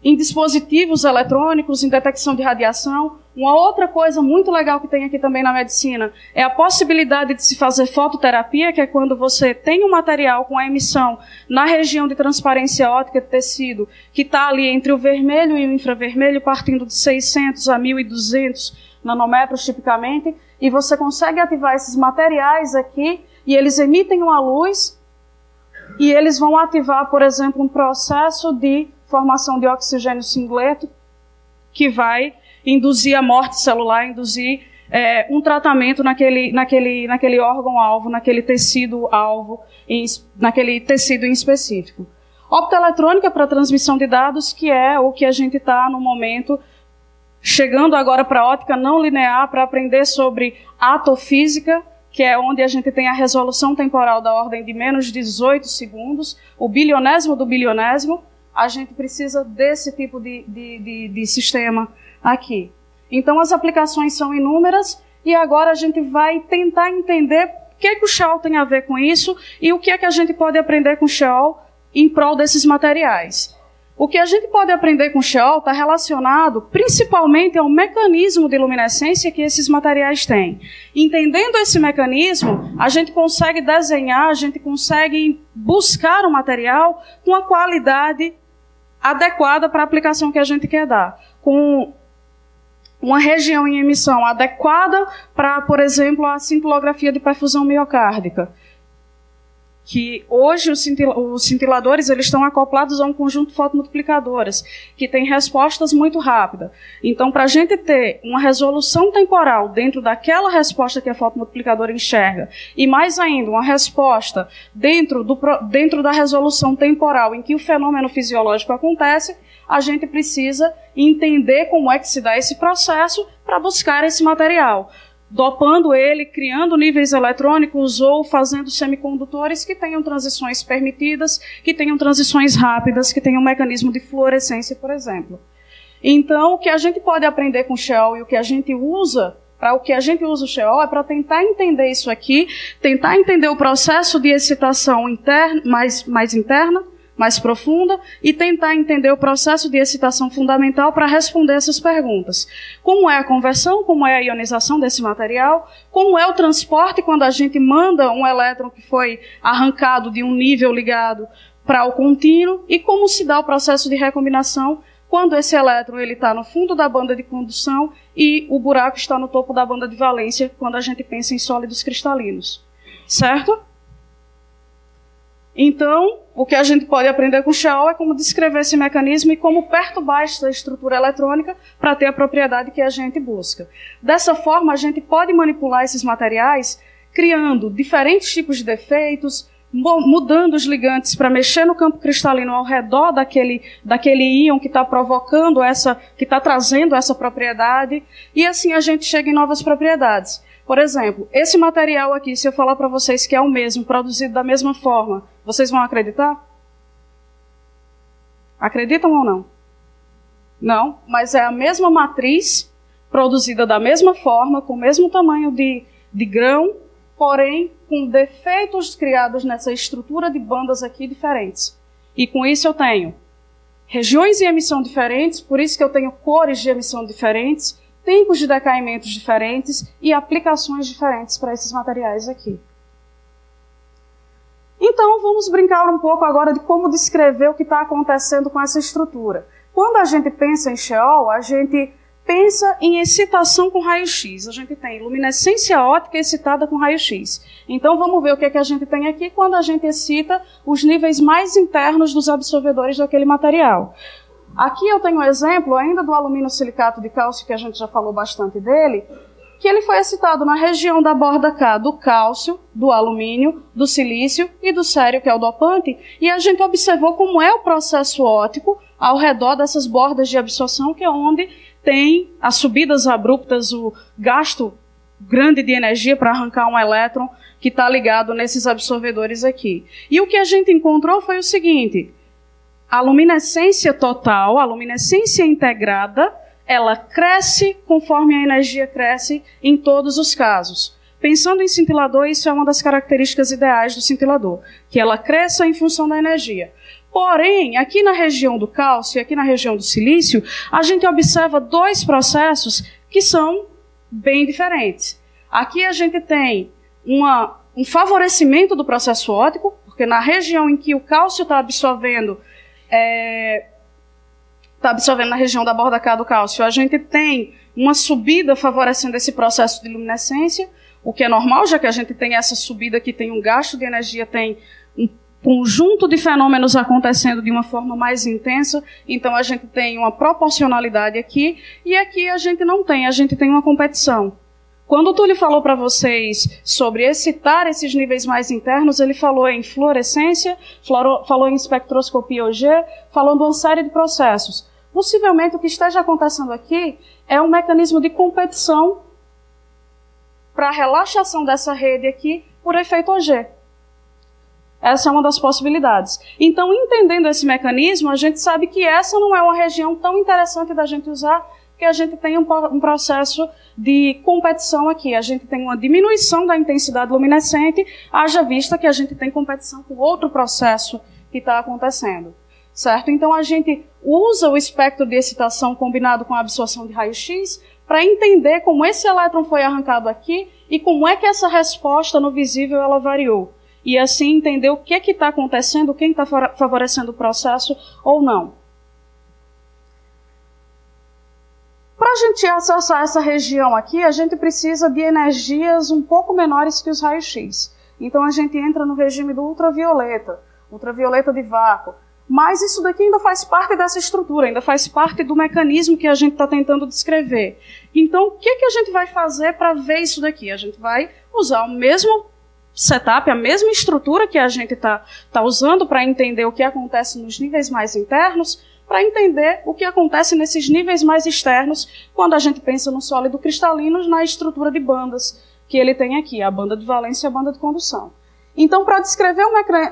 em dispositivos eletrônicos, em detecção de radiação. Uma outra coisa muito legal que tem aqui também na medicina é a possibilidade de se fazer fototerapia, que é quando você tem um material com a emissão na região de transparência óptica de tecido, que está ali entre o vermelho e o infravermelho, partindo de 600 a 1.200 nanômetros tipicamente, e você consegue ativar esses materiais aqui, e eles emitem uma luz, e eles vão ativar, por exemplo, um processo de formação de oxigênio singleto, que vai induzir a morte celular, induzir um tratamento naquele órgão-alvo, naquele tecido-alvo, naquele tecido em específico. Optoeletrônica para transmissão de dados, que é o que a gente está no momento, chegando agora para a ótica não linear, para aprender sobre atofísica, que é onde a gente tem a resolução temporal da ordem de menos de 18 segundos, o bilionésimo do bilionésimo. A gente precisa desse tipo de sistema aqui. Então, as aplicações são inúmeras e agora a gente vai tentar entender o que o Sheol tem a ver com isso e o que é que a gente pode aprender com o Sheol em prol desses materiais. O que a gente pode aprender com o Sheol está relacionado principalmente ao mecanismo de luminescência que esses materiais têm. Entendendo esse mecanismo, a gente consegue desenhar, a gente consegue buscar o material com a qualidade adequada para a aplicação que a gente quer dar, com uma região em emissão adequada para, por exemplo, a cintilografia de perfusão miocárdica, que hoje os cintiladores eles estão acoplados a um conjunto de fotomultiplicadoras, que tem respostas muito rápidas. Então, para a gente ter uma resolução temporal dentro daquela resposta que a fotomultiplicadora enxerga, e mais ainda, uma resposta dentro da resolução temporal em que o fenômeno fisiológico acontece, a gente precisa entender como é que se dá esse processo para buscar esse material, dopando ele, criando níveis eletrônicos ou fazendo semicondutores que tenham transições permitidas, que tenham transições rápidas, que tenham um mecanismo de fluorescência, por exemplo. Então, o que a gente pode aprender com Sheol e o que a gente usa para o que a gente usa o XEO, é para tentar entender isso aqui, tentar entender o processo de excitação interna, mais interna, mais profunda, e tentar entender o processo de excitação fundamental para responder essas perguntas. Como é a conversão, como é a ionização desse material, como é o transporte quando a gente manda um elétron que foi arrancado de um nível ligado para o contínuo, e como se dá o processo de recombinação quando esse elétron está no fundo da banda de condução e o buraco está no topo da banda de valência, quando a gente pensa em sólidos cristalinos. Certo? Então, o que a gente pode aprender com o XEO é como descrever esse mecanismo e como perturbar essa estrutura eletrônica para ter a propriedade que a gente busca. Dessa forma, a gente pode manipular esses materiais criando diferentes tipos de defeitos, mudando os ligantes para mexer no campo cristalino ao redor daquele íon que está provocando que está trazendo essa propriedade, e assim a gente chega em novas propriedades. Por exemplo, esse material aqui, se eu falar para vocês que é o mesmo, produzido da mesma forma, vocês vão acreditar? Acreditam ou não? Não, mas é a mesma matriz, produzida da mesma forma, com o mesmo tamanho de grão, porém com defeitos criados nessa estrutura de bandas aqui diferentes. E com isso eu tenho regiões de emissão diferentes, por isso que eu tenho cores de emissão diferentes, tempos de decaimento diferentes e aplicações diferentes para esses materiais aqui. Então, vamos brincar um pouco agora de como descrever o que está acontecendo com essa estrutura. Quando a gente pensa em XEO, a gente pensa em excitação com raio-x. A gente tem luminescência óptica excitada com raio-x. Então, vamos ver o que é que a gente tem aqui quando a gente excita os níveis mais internos dos absorvedores daquele material. Aqui eu tenho um exemplo ainda do alumínio silicato de cálcio, que a gente já falou bastante dele, que ele foi excitado na região da borda K do cálcio, do alumínio, do silício e do cério, que é o dopante, e a gente observou como é o processo óptico ao redor dessas bordas de absorção, que é onde tem as subidas abruptas, o gasto grande de energia para arrancar um elétron que está ligado nesses absorvedores aqui. E o que a gente encontrou foi o seguinte: a luminescência total, a luminescência integrada, ela cresce conforme a energia cresce em todos os casos. Pensando em cintilador, isso é uma das características ideais do cintilador, que ela cresça em função da energia. Porém, aqui na região do cálcio e aqui na região do silício, a gente observa dois processos que são bem diferentes. Aqui a gente tem um favorecimento do processo óptico, porque na região em que o cálcio está absorvendo na região da borda K do cálcio, a gente tem uma subida favorecendo esse processo de luminescência, o que é normal, já que a gente tem essa subida que tem um gasto de energia, tem um conjunto de fenômenos acontecendo de uma forma mais intensa, então a gente tem uma proporcionalidade aqui, e aqui a gente não tem, a gente tem uma competição. Quando o Túlio falou para vocês sobre excitar esses níveis mais internos, ele falou em fluorescência, falou em espectroscopia OG, falou de uma série de processos. Possivelmente o que esteja acontecendo aqui é um mecanismo de competição para a relaxação dessa rede aqui por efeito OG. Essa é uma das possibilidades. Então, entendendo esse mecanismo, a gente sabe que essa não é uma região tão interessante da gente usar, porque a gente tem um processo de competição aqui. A gente tem uma diminuição da intensidade luminescente, haja vista que a gente tem competição com outro processo que está acontecendo. Certo? Então, a gente usa o espectro de excitação combinado com a absorção de raio-x para entender como esse elétron foi arrancado aqui e como é que essa resposta no visível ela variou. E assim entender o que está acontecendo, quem está favorecendo o processo ou não. Para a gente acessar essa região aqui, a gente precisa de energias um pouco menores que os raios-x. Então a gente entra no regime do ultravioleta de vácuo. Mas isso daqui ainda faz parte dessa estrutura, ainda faz parte do mecanismo que a gente está tentando descrever. Então, o que a gente vai fazer para ver isso daqui? A gente vai usar o mesmo setup, a mesma estrutura que a gente está usando para entender o que acontece nos níveis mais internos, para entender o que acontece nesses níveis mais externos, quando a gente pensa no sólido cristalino, na estrutura de bandas que ele tem aqui, a banda de valência e a banda de condução. Então, para descrever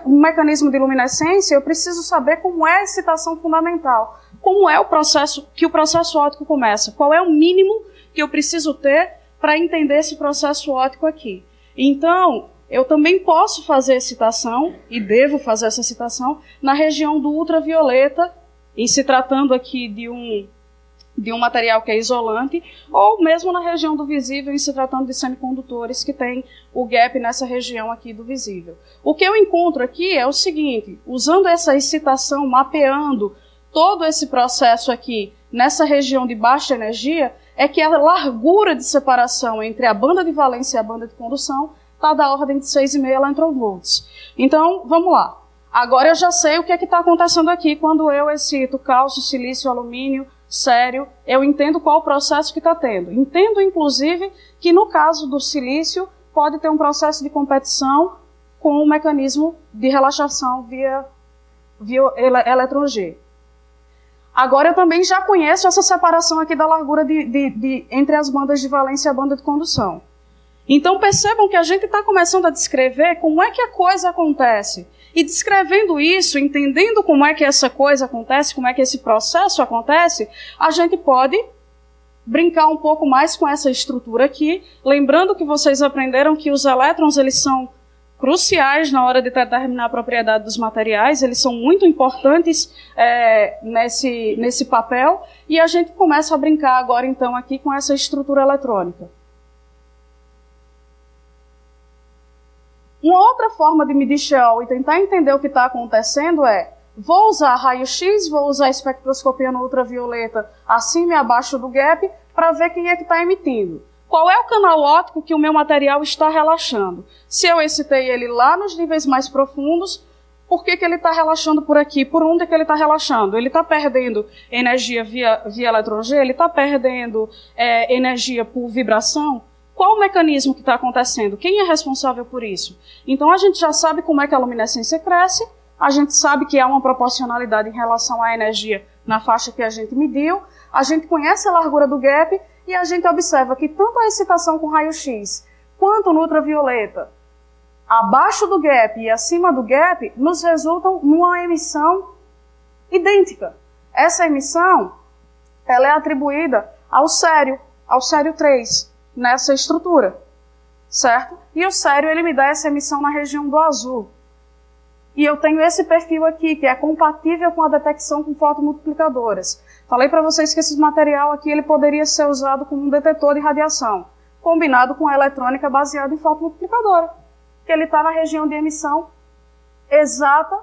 um mecanismo de luminescência, eu preciso saber como é a excitação fundamental, como é o processo, que o processo óptico começa, qual é o mínimo que eu preciso ter para entender esse processo óptico aqui. Então, eu também posso fazer citação, e devo fazer essa citação, na região do ultravioleta, em se tratando aqui de um material que é isolante, ou mesmo na região do visível, em se tratando de semicondutores que tem o gap nessa região aqui do visível. O que eu encontro aqui é o seguinte: usando essa excitação, mapeando todo esse processo aqui nessa região de baixa energia, é que a largura de separação entre a banda de valência e a banda de condução está da ordem de 6,5 electronvolts. Então, vamos lá. Agora eu já sei o que é que está acontecendo aqui quando eu excito cálcio, silício, alumínio, sério, eu entendo qual o processo que está tendo. Entendo, inclusive, que no caso do silício pode ter um processo de competição com um mecanismo de relaxação via elétron G. Agora eu também já conheço essa separação aqui da largura entre as bandas de valência e a banda de condução. Então percebam que a gente está começando a descrever como é que a coisa acontece. E descrevendo isso, entendendo como é que essa coisa acontece, como é que esse processo acontece, a gente pode brincar um pouco mais com essa estrutura aqui, lembrando que vocês aprenderam que os elétrons eles são cruciais na hora de determinar a propriedade dos materiais, eles são muito importantes nesse papel, e a gente começa a brincar agora então aqui com essa estrutura eletrônica. Uma outra forma de medir Sheol e tentar entender o que está acontecendo vou usar raio-x, vou usar espectroscopia no ultravioleta acima e abaixo do gap para ver quem é que está emitindo. Qual é o canal óptico que o meu material está relaxando? Se eu excitei ele lá nos níveis mais profundos, por que ele está relaxando por aqui? Por onde é que ele está relaxando? Ele está perdendo energia via elétron G? Ele está perdendo energia por vibração? Qual o mecanismo que está acontecendo? Quem é responsável por isso? Então a gente já sabe como é que a luminescência cresce, a gente sabe que há uma proporcionalidade em relação à energia na faixa que a gente mediu, a gente conhece a largura do gap e a gente observa que tanto a excitação com raio-x quanto no ultravioleta, abaixo do gap e acima do gap, nos resultam numa emissão idêntica. Essa emissão ela é atribuída ao sério 3. Nessa estrutura, certo? E o sério, ele me dá essa emissão na região do azul. E eu tenho esse perfil aqui, que é compatível com a detecção com fotomultiplicadoras. Falei para vocês que esse material aqui, ele poderia ser usado como um detetor de radiação, combinado com a eletrônica baseada em fotomultiplicadora, que ele está na região de emissão exata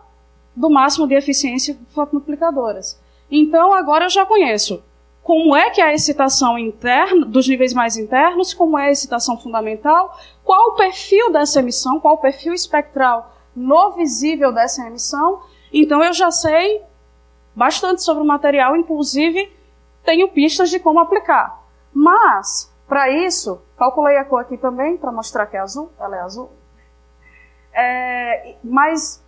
do máximo de eficiência de fotomultiplicadoras. Então, agora eu já conheço como é que é a excitação interna, dos níveis mais internos, como é a excitação fundamental, qual o perfil dessa emissão, qual o perfil espectral no visível dessa emissão. Então eu já sei bastante sobre o material, inclusive tenho pistas de como aplicar. Mas, para isso, calculei a cor aqui também, para mostrar que é azul, ela é azul. Mas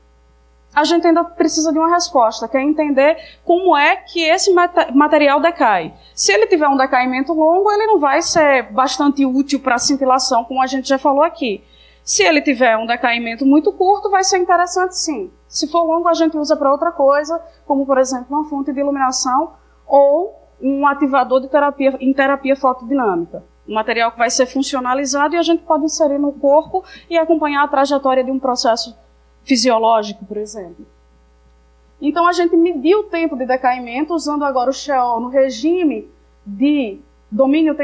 a gente ainda precisa de uma resposta, que é entender como é que esse material decai. Se ele tiver um decaimento longo, ele não vai ser bastante útil para a cintilação, como a gente já falou aqui. Se ele tiver um decaimento muito curto, vai ser interessante sim. Se for longo, a gente usa para outra coisa, como por exemplo uma fonte de iluminação ou um ativador de terapia fotodinâmica. Um material que vai ser funcionalizado e a gente pode inserir no corpo e acompanhar a trajetória de um processo fisiológico, por exemplo. Então a gente mediu o tempo de decaimento usando agora o Sheol no regime de domínio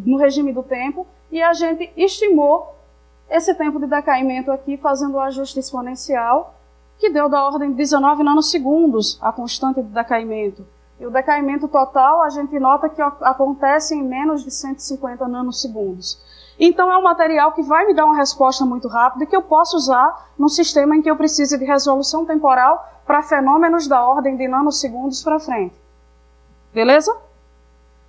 no regime do tempo, e a gente estimou esse tempo de decaimento aqui fazendo o ajuste exponencial, que deu da ordem de 19 nanosegundos a constante de decaimento. E o decaimento total a gente nota que acontece em menos de 150 nanosegundos. Então é um material que vai me dar uma resposta muito rápida e que eu posso usar num sistema em que eu precise de resolução temporal para fenômenos da ordem de nanosegundos para frente. Beleza?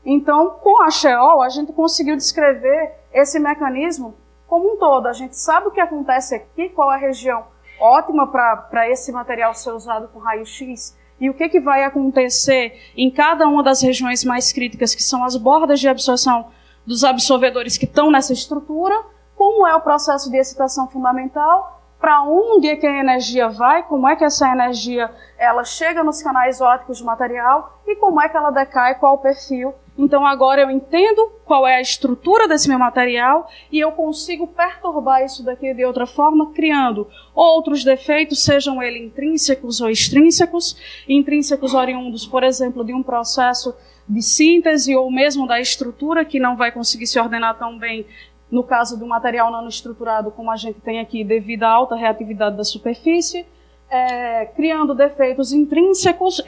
Então, com a Sheol, a gente conseguiu descrever esse mecanismo como um todo. A gente sabe o que acontece aqui, qual é a região ótima para esse material ser usado com raio-x e o que vai acontecer em cada uma das regiões mais críticas, que são as bordas de absorção dos absorvedores que estão nessa estrutura, como é o processo de excitação fundamental, para onde é que a energia vai, como é que essa energia ela chega nos canais ópticos do material e como é que ela decai, qual o perfil Então agora eu entendo qual é a estrutura desse meu material e eu consigo perturbar isso daqui de outra forma, criando outros defeitos, sejam eles intrínsecos ou extrínsecos. Intrínsecos oriundos, por exemplo, de um processo de síntese ou mesmo da estrutura que não vai conseguir se ordenar tão bem no caso do material nanoestruturado como a gente tem aqui devido à alta reatividade da superfície. Criando defeitos extrínsecos,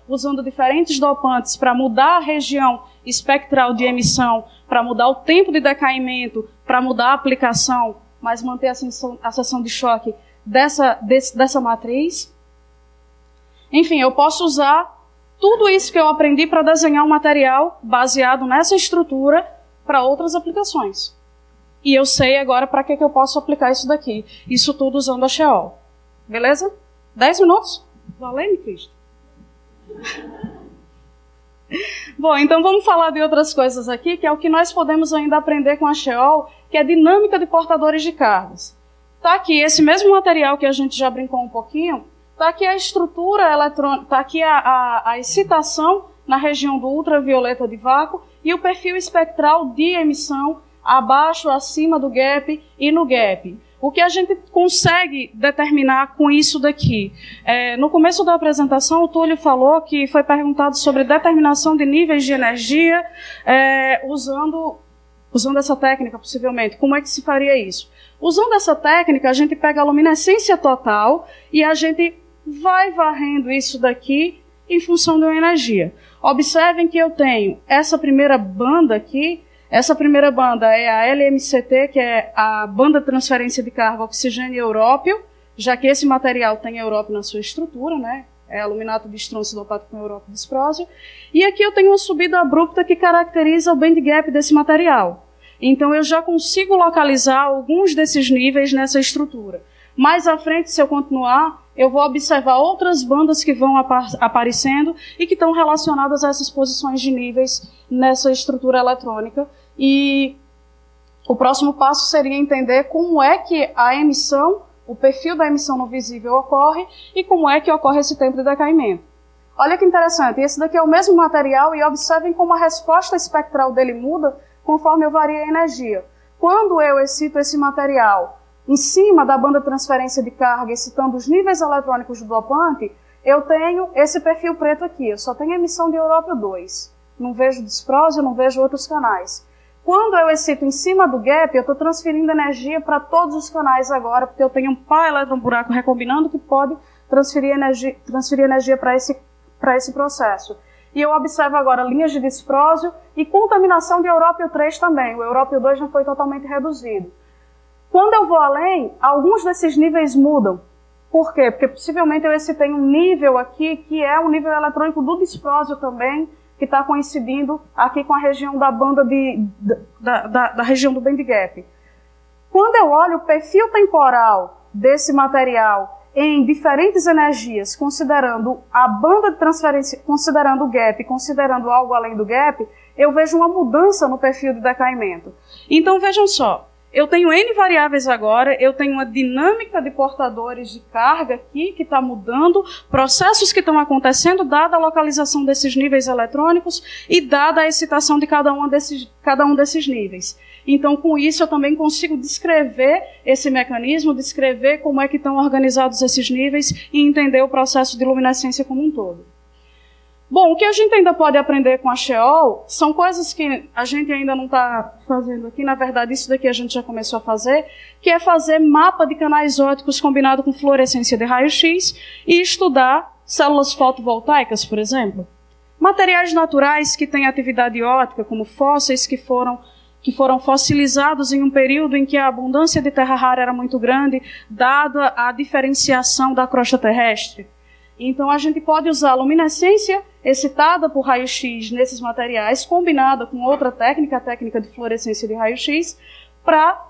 usando diferentes dopantes para mudar a região espectral de emissão, para mudar o tempo de decaimento, para mudar a aplicação, mas manter a seção de choque dessa matriz. Enfim, eu posso usar tudo isso que eu aprendi para desenhar um material baseado nessa estrutura para outras aplicações. E eu sei agora para que eu posso aplicar isso daqui. Isso tudo usando a Sheol. Beleza? 10 minutos? Valeu, Cristo. Bom, então vamos falar de outras coisas aqui, que é o que nós podemos ainda aprender com a Sheol, que é a dinâmica de portadores de cargas. Está aqui esse mesmo material que a gente já brincou um pouquinho, está aqui a estrutura eletrônica, está aqui a excitação na região do ultravioleta de vácuo e o perfil espectral de emissão abaixo, acima do gap e no gap. O que a gente consegue determinar com isso daqui? No começo da apresentação, o Túlio falou que foi perguntado sobre determinação de níveis de energia usando essa técnica, possivelmente. Como é que se faria isso? Usando essa técnica, a gente pega a luminescência total e a gente vai varrendo isso daqui em função da energia. Observem que eu tenho essa primeira banda aqui. Essa primeira banda é a LMCT, que é a banda de transferência de carga oxigênio európio, já que esse material tem európio na sua estrutura, né? É aluminato de estrôncio dopado com európio disprósio. E aqui eu tenho uma subida abrupta que caracteriza o band gap desse material. Então eu já consigo localizar alguns desses níveis nessa estrutura. Mais à frente, se eu continuar, eu vou observar outras bandas que vão aparecendo e que estão relacionadas a essas posições de níveis nessa estrutura eletrônica. E o próximo passo seria entender como é que a emissão, o perfil da emissão no visível ocorre e como é que ocorre esse tempo de decaimento. Olha que interessante, esse daqui é o mesmo material e observem como a resposta espectral dele muda conforme eu vario a energia. Quando eu excito esse material em cima da banda de transferência de carga, excitando os níveis eletrônicos do dopante, eu tenho esse perfil preto aqui. Eu só tenho emissão de európio 2. Não vejo disprósio, não vejo outros canais. Quando eu excito em cima do gap, eu estou transferindo energia para todos os canais agora, porque eu tenho um par elétron-buraco recombinando que pode transferir energia para esse processo. E eu observo agora linhas de disprósio e contaminação de európio 3 também. O európio 2 não foi totalmente reduzido. Quando eu vou além, alguns desses níveis mudam. Por quê? Porque possivelmente eu excitei um nível aqui que é um nível eletrônico do disprósio também, que está coincidindo aqui com a região da banda da região do band gap. Quando eu olho o perfil temporal desse material em diferentes energias, considerando a banda de transferência, considerando o gap, considerando algo além do gap, eu vejo uma mudança no perfil de decaimento. Então vejam só. Eu tenho N variáveis agora, eu tenho uma dinâmica de portadores de carga aqui que está mudando, processos que estão acontecendo, dada a localização desses níveis eletrônicos e dada a excitação de cada um desses níveis. Então, com isso, eu também consigo descrever esse mecanismo, descrever como é que estão organizados esses níveis e entender o processo de luminescência como um todo. Bom, o que a gente ainda pode aprender com a Sheol são coisas que a gente ainda não está fazendo aqui. Na verdade, isso daqui a gente já começou a fazer, que é fazer mapa de canais ópticos combinado com fluorescência de raio-x e estudar células fotovoltaicas, por exemplo. Materiais naturais que têm atividade óptica, como fósseis que foram fossilizados em um período em que a abundância de terra rara era muito grande, dada a diferenciação da crosta terrestre. Então, a gente pode usar a luminescência excitada por raio-x nesses materiais, combinada com outra técnica, a técnica de fluorescência de raio-x, para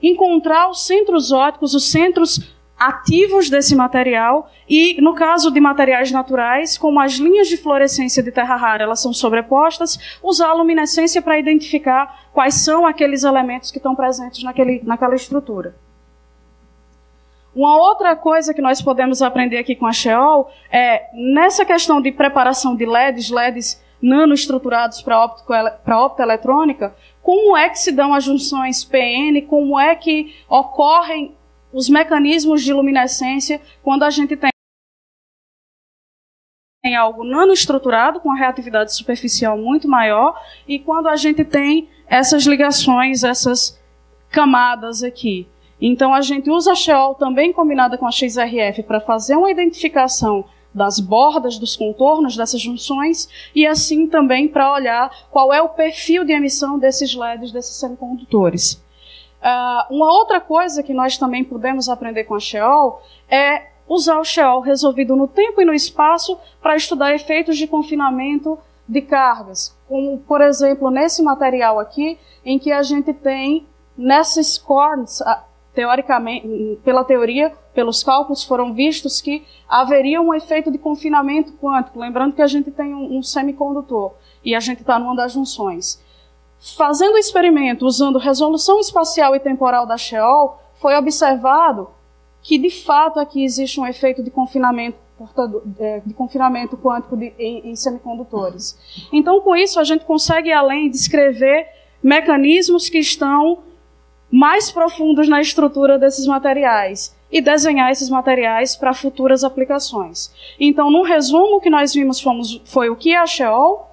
encontrar os centros ópticos, os centros ativos desse material. E, no caso de materiais naturais, como as linhas de fluorescência de terra rara elas são sobrepostas, usar a luminescência para identificar quais são aqueles elementos que estão presentes naquela estrutura. Uma outra coisa que nós podemos aprender aqui com a Sheol é, nessa questão de preparação de LEDs nanoestruturados para optoeletrônica, como é que se dão as junções PN, como é que ocorrem os mecanismos de luminescência quando a gente tem algo nanoestruturado com a reatividade superficial muito maior e quando a gente tem essas ligações, essas camadas aqui. Então a gente usa a Sheol também combinada com a XRF para fazer uma identificação das bordas, dos contornos dessas junções e assim também para olhar qual é o perfil de emissão desses LEDs, desses semicondutores. Uma outra coisa que nós também podemos aprender com a Sheol é usar o Sheol resolvido no tempo e no espaço para estudar efeitos de confinamento de cargas, como, por exemplo, nesse material aqui, em que a gente tem, nessas corns, teoricamente, pela teoria, pelos cálculos, foram vistos que haveria um efeito de confinamento quântico, lembrando que a gente tem um semicondutor e a gente está numa das junções. Fazendo o experimento usando resolução espacial e temporal da Sheol, foi observado que, de fato, aqui existe um efeito de confinamento quântico em semicondutores. Então, com isso, a gente consegue ir além de descrever mecanismos que estão mais profundos na estrutura desses materiais e desenhar esses materiais para futuras aplicações. Então, no resumo, o que nós vimos foi o que é a Sheol,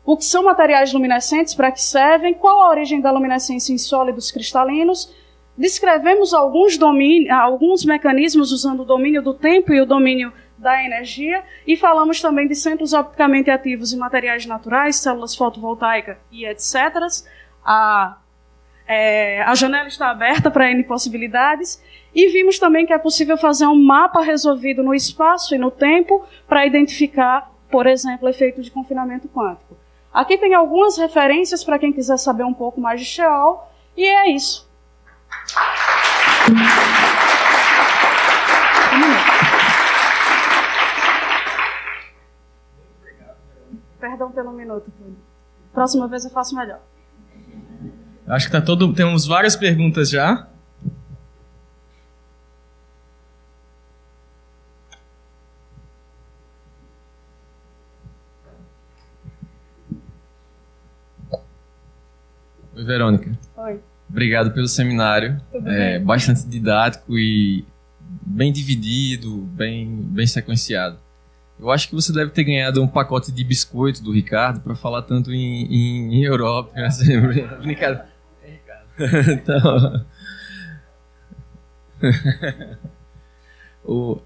o que são materiais luminescentes, para que servem, qual a origem da luminescência em sólidos cristalinos. Descrevemos alguns mecanismos usando o domínio do tempo e o domínio da energia e falamos também de centros opticamente ativos em materiais naturais, células fotovoltaicas e etc. A janela está aberta para N possibilidades e vimos também que é possível fazer um mapa resolvido no espaço e no tempo para identificar, por exemplo, efeitos de confinamento quântico. Aqui tem algumas referências para quem quiser saber um pouco mais de Sheol e é isso. Perdão pelo minuto, Túlio. Próxima vez eu faço melhor. Acho que temos várias perguntas já. Oi, Verônica. Oi. Obrigado pelo seminário. Tudo bem? Bastante didático e bem dividido, bem sequenciado. Eu acho que você deve ter ganhado um pacote de biscoito do Ricardo para falar tanto em Europa. Assim, brincadeira. Então,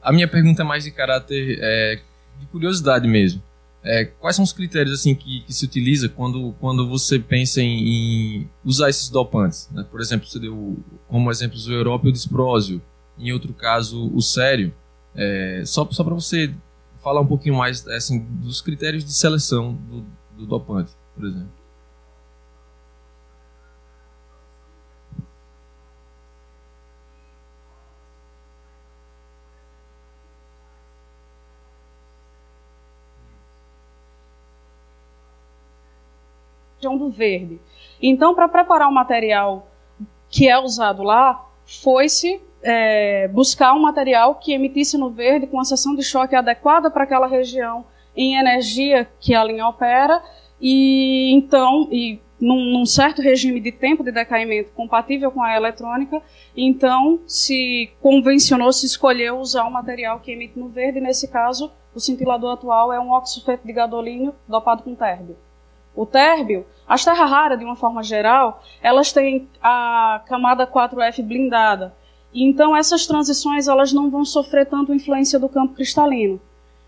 a minha pergunta é mais de caráter de curiosidade mesmo. Quais são os critérios assim que se utiliza quando você pensa em usar esses dopantes? Né? Por exemplo, você deu como exemplos o europeu e o disprósio, em outro caso o sério. Só para você falar um pouquinho mais assim, dos critérios de seleção do dopante, por exemplo. Do verde. Então, para preparar o material que é usado lá, foi-se buscar um material que emitisse no verde com a seção de choque adequada para aquela região em energia que a linha opera e num certo regime de tempo de decaimento compatível com a eletrônica, então se escolheu usar um material que emite no verde, nesse caso o cintilador atual é um oxsulfeto de gadolínio dopado com térbio. O térbio, as terras raras, de uma forma geral, elas têm a camada 4F blindada. E então, essas transições elas não vão sofrer tanto influência do campo cristalino.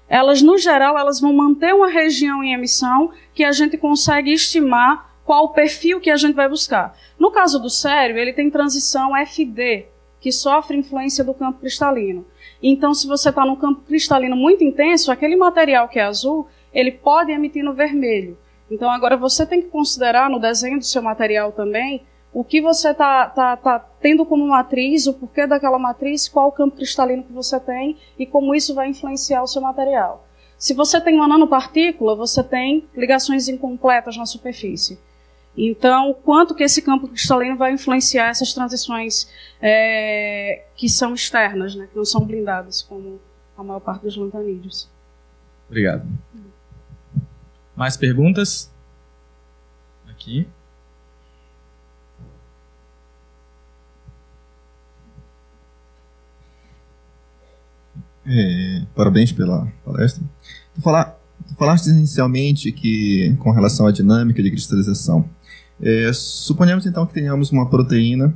Elas, no geral, elas vão manter uma região em emissão que a gente consegue estimar qual o perfil que a gente vai buscar. No caso do sério, ele tem transição FD, que sofre influência do campo cristalino. Então, se você está num campo cristalino muito intenso, aquele material que é azul, ele pode emitir no vermelho. Então, agora você tem que considerar no desenho do seu material também o que você está tendo como matriz, o porquê daquela matriz, qual o campo cristalino que você tem e como isso vai influenciar o seu material. Se você tem uma nanopartícula, você tem ligações incompletas na superfície. Então, quanto que esse campo cristalino vai influenciar essas transições que são externas, né, que não são blindadas, como a maior parte dos lantanídeos. Obrigado. Mais perguntas? Aqui. Parabéns pela palestra. Tu falaste inicialmente que, com relação à dinâmica de cristalização, suponhamos então que tenhamos uma proteína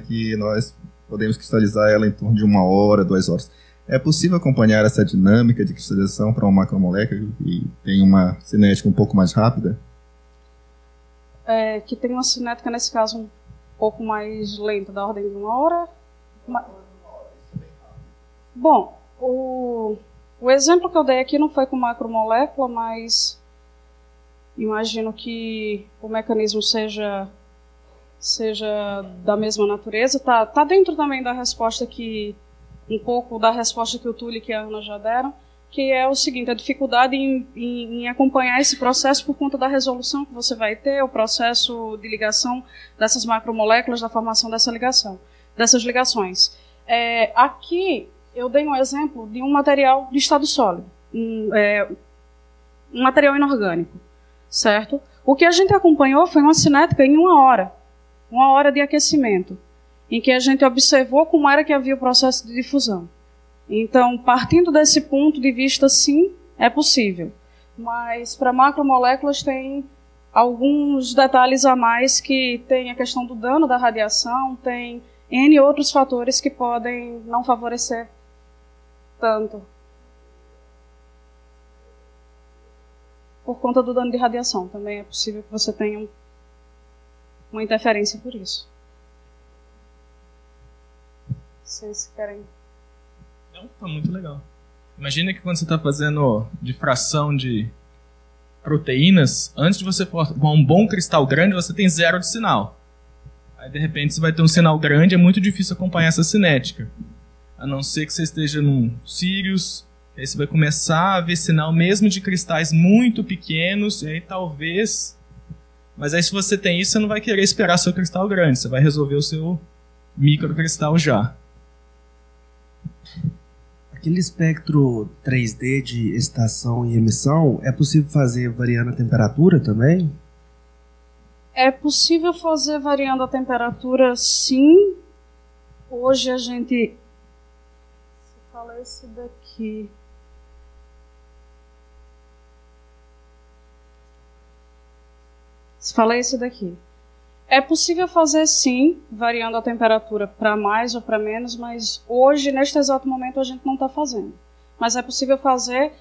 que nós podemos cristalizar ela em torno de 1 hora, 2 horas. É possível acompanhar essa dinâmica de cristalização para uma macromolécula que tem uma cinética um pouco mais rápida? Que tem uma cinética, nesse caso, um pouco mais lenta, da ordem de 1 hora. Bom, o exemplo que eu dei aqui não foi com macromolécula, mas imagino que o mecanismo seja da mesma natureza. Tá dentro também da resposta um pouco da resposta que o Túlio e que a Ana já deram, que é o seguinte: a dificuldade em acompanhar esse processo por conta da resolução que você vai ter, o processo de ligação dessas macromoléculas, da formação dessas ligações. Aqui eu dei um exemplo de um material de estado sólido, um material inorgânico, certo? O que a gente acompanhou foi uma cinética em 1 hora de aquecimento, em que a gente observou como era que havia o processo de difusão. Então, partindo desse ponto de vista, sim, é possível. Mas para macromoléculas tem alguns detalhes a mais, que tem a questão do dano da radiação, tem N outros fatores que podem não favorecer tanto. Por conta do dano de radiação, também é possível que você tenha uma interferência por isso. Vocês querem... Não, tá muito legal. Imagina que quando você está fazendo difração de proteínas, antes de você formar um bom cristal grande, você tem 0 de sinal. Aí, de repente, você vai ter um sinal grande, é muito difícil acompanhar essa cinética. A não ser que você esteja num Sirius, aí você vai começar a ver sinal mesmo de cristais muito pequenos, e aí talvez... Mas aí, se você tem isso, você não vai querer esperar seu cristal grande, você vai resolver o seu microcristal já. Aquele espectro 3D de excitação e emissão, é possível fazer variando a temperatura também? É possível fazer variando a temperatura, sim. Hoje a gente... Se fala esse daqui... Se fala esse daqui. É possível fazer, sim, variando a temperatura para mais ou para menos, mas hoje, neste exato momento, a gente não está fazendo. Mas é possível fazer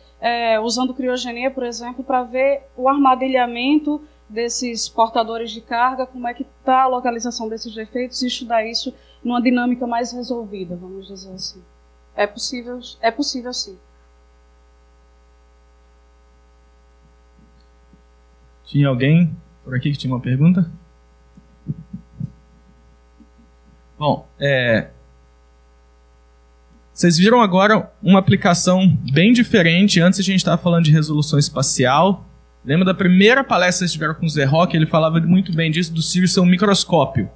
usando criogenia, por exemplo, para ver o armadilhamento desses portadores de carga, como é que está a localização desses defeitos, e estudar isso numa dinâmica mais resolvida, vamos dizer assim. É possível sim. Tinha alguém por aqui que tinha uma pergunta? Bom, vocês viram agora uma aplicação bem diferente. Antes a gente estava falando de resolução espacial. Lembra da primeira palestra que vocês tiveram com o Zé Roque? Ele falava muito bem disso, do Sirius ser um microscópio.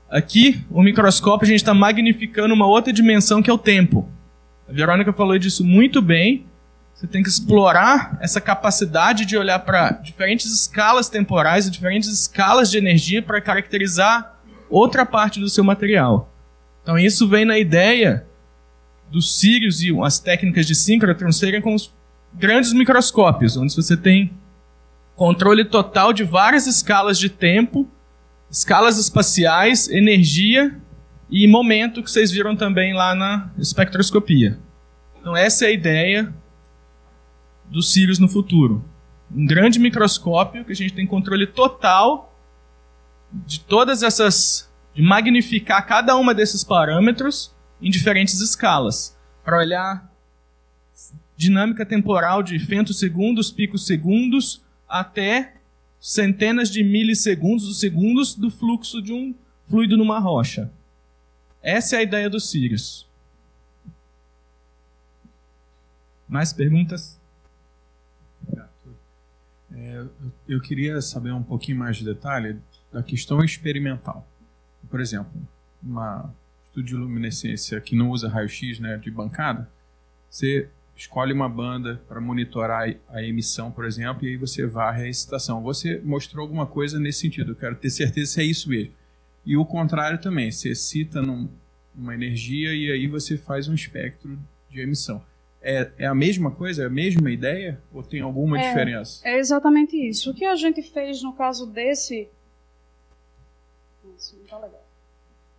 Aqui, o microscópio, a gente está magnificando uma outra dimensão, que é o tempo. A Verônica falou disso muito bem. Você tem que explorar essa capacidade de olhar para diferentes escalas temporais e diferentes escalas de energia para caracterizar outra parte do seu material. Então isso vem na ideia dos Sirius e as técnicas de síncrotron serem como os grandes microscópios, onde você tem controle total de várias escalas de tempo, escalas espaciais, energia e momento, que vocês viram também lá na espectroscopia. Então essa é a ideia dos Sirius no futuro. Um grande microscópio que a gente tem controle total de todas essas, de magnificar cada uma desses parâmetros em diferentes escalas, para olhar dinâmica temporal de femtosegundos, picosegundos, até centenas de milissegundos ou segundos do fluxo de um fluido numa rocha. Essa é a ideia dos Sirius. Mais perguntas? Eu queria saber um pouquinho mais de detalhe da questão experimental. Por exemplo, um estudo de luminescência que não usa raio-x, né, de bancada, você escolhe uma banda para monitorar a emissão, por exemplo, e aí você varre a excitação. Você mostrou alguma coisa nesse sentido, eu quero ter certeza se é isso mesmo. E o contrário também, você excita numa energia e aí você faz um espectro de emissão. É a mesma coisa? É a mesma ideia? Ou tem alguma diferença? É exatamente isso. O que a gente fez no caso desse... Nossa, não tá legal.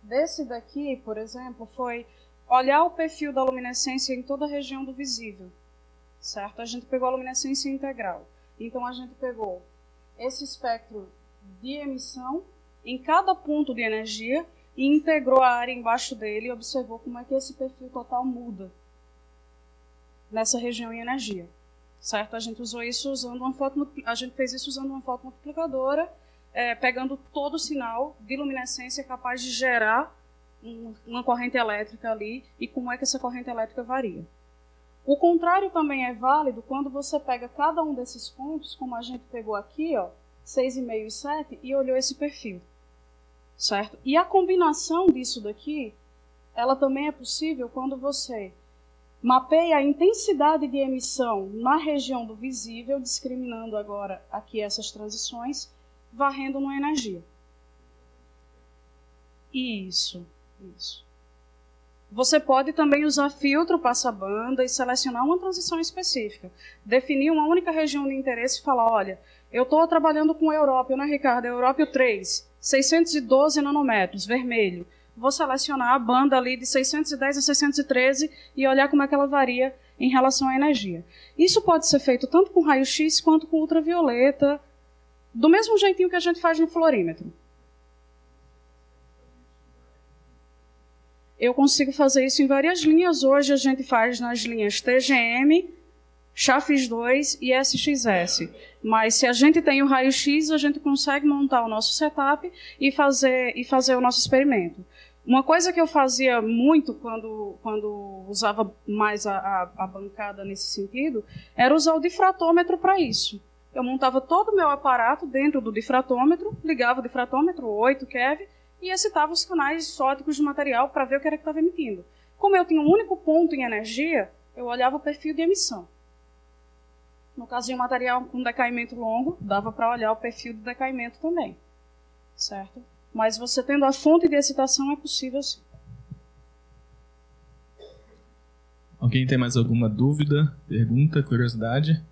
Desse daqui, por exemplo, foi olhar o perfil da luminescência em toda a região do visível. Certo? A gente pegou a luminescência integral. Então a gente pegou esse espectro de emissão em cada ponto de energia e integrou a área embaixo dele e observou como é que esse perfil total muda nessa região em energia, certo? A gente usou isso usando a gente fez isso usando uma fotomultiplicadora, pegando todo o sinal de luminescência capaz de gerar uma corrente elétrica ali e como é que essa corrente elétrica varia. O contrário também é válido quando você pega cada um desses pontos, como a gente pegou aqui, ó, 6,5 e 7, e olhou esse perfil, certo? E a combinação disso daqui, ela também é possível quando você mapeia a intensidade de emissão na região do visível, discriminando agora aqui essas transições, varrendo uma energia. Isso. Você pode também usar filtro passa-banda e selecionar uma transição específica. Definir uma única região de interesse e falar, olha, eu estou trabalhando com Európio, né, Ricardo? Európio 3, 612 nanômetros, vermelho. Vou selecionar a banda ali de 610 a 613 e olhar como é que ela varia em relação à energia. Isso pode ser feito tanto com raio-x quanto com ultravioleta, do mesmo jeitinho que a gente faz no fluorímetro. Eu consigo fazer isso em várias linhas. Hoje a gente faz nas linhas TGM, XAFIS2 e SXS. Mas se a gente tem o raio-x, a gente consegue montar o nosso setup e fazer o nosso experimento. Uma coisa que eu fazia muito quando usava mais a bancada nesse sentido, era usar o difratômetro para isso. Eu montava todo o meu aparato dentro do difratômetro, ligava o difratômetro, 8 keV, e excitava os canais sódicos do material para ver o que era que estava emitindo. Como eu tinha um único ponto em energia, eu olhava o perfil de emissão. No caso de um material com decaimento longo, dava para olhar o perfil de decaimento também. Certo? Mas você tendo a fonte de excitação é possível sim. Alguém tem mais alguma dúvida, pergunta, curiosidade?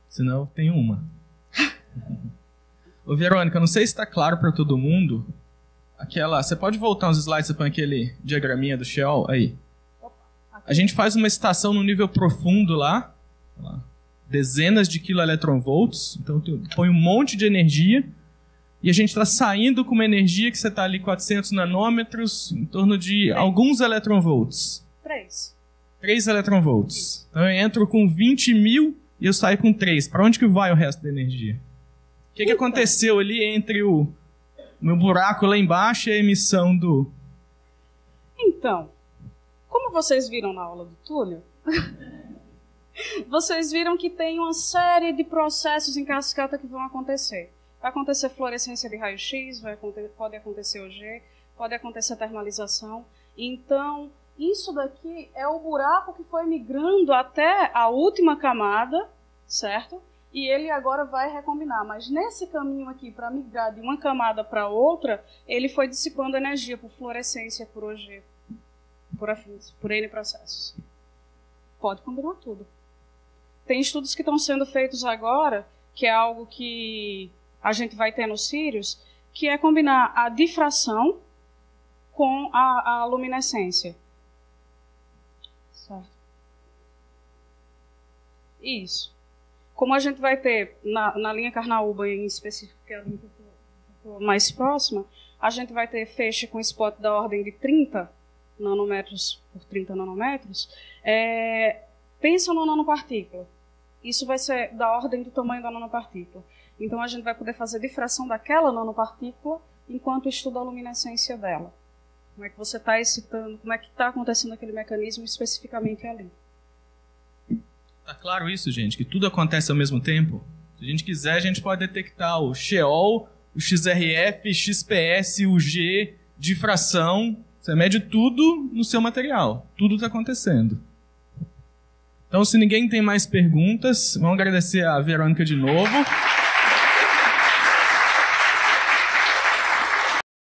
Senão, eu tenho uma. Ô, Verônica, não sei se está claro para todo mundo. Você pode voltar uns slides, você põe aquele diagraminha do Sheol aí. A gente faz uma excitação no nível profundo lá, dezenas de kV, então põe um monte de energia, e a gente está saindo com uma energia que você está ali 400 nanômetros, em torno de alguns eletronvolts. 3 eletronvolts. Então eu entro com 20 mil e eu saio com 3. Para onde que vai o resto da energia? O que aconteceu ali entre o meu buraco lá embaixo e a emissão do... Então, como vocês viram na aula do Túlio, vocês viram que tem uma série de processos em cascata que vão acontecer. Vai acontecer fluorescência de raio-x, pode acontecer OG, pode acontecer termalização. Então, isso daqui é o buraco que foi migrando até a última camada, certo? E ele agora vai recombinar. Mas nesse caminho aqui, para migrar de uma camada para outra, ele foi dissipando energia por fluorescência, por OG, por afins, por N processos. Pode combinar tudo. Tem estudos que estão sendo feitos agora, que é algo que a gente vai ter no Sirius, que é combinar a difração com a luminescência. Certo? Isso. Como a gente vai ter, na linha Carnaúba em específico, que é a linha que eu estou mais próxima, a gente vai ter feixe com spot da ordem de 30 nanômetros por 30 nanômetros. Pensa na nanopartícula. Isso vai ser da ordem do tamanho da nanopartícula. Então a gente vai poder fazer difração daquela nanopartícula enquanto estuda a luminescência dela. Como é que você está excitando, como é que está acontecendo aquele mecanismo especificamente ali. Tá claro isso, gente? Que tudo acontece ao mesmo tempo? Se a gente quiser, a gente pode detectar o Sheol, o XRF, XPS, o G, difração. Você mede tudo no seu material. Tudo está acontecendo. Então, se ninguém tem mais perguntas, vamos agradecer a Verônica de novo.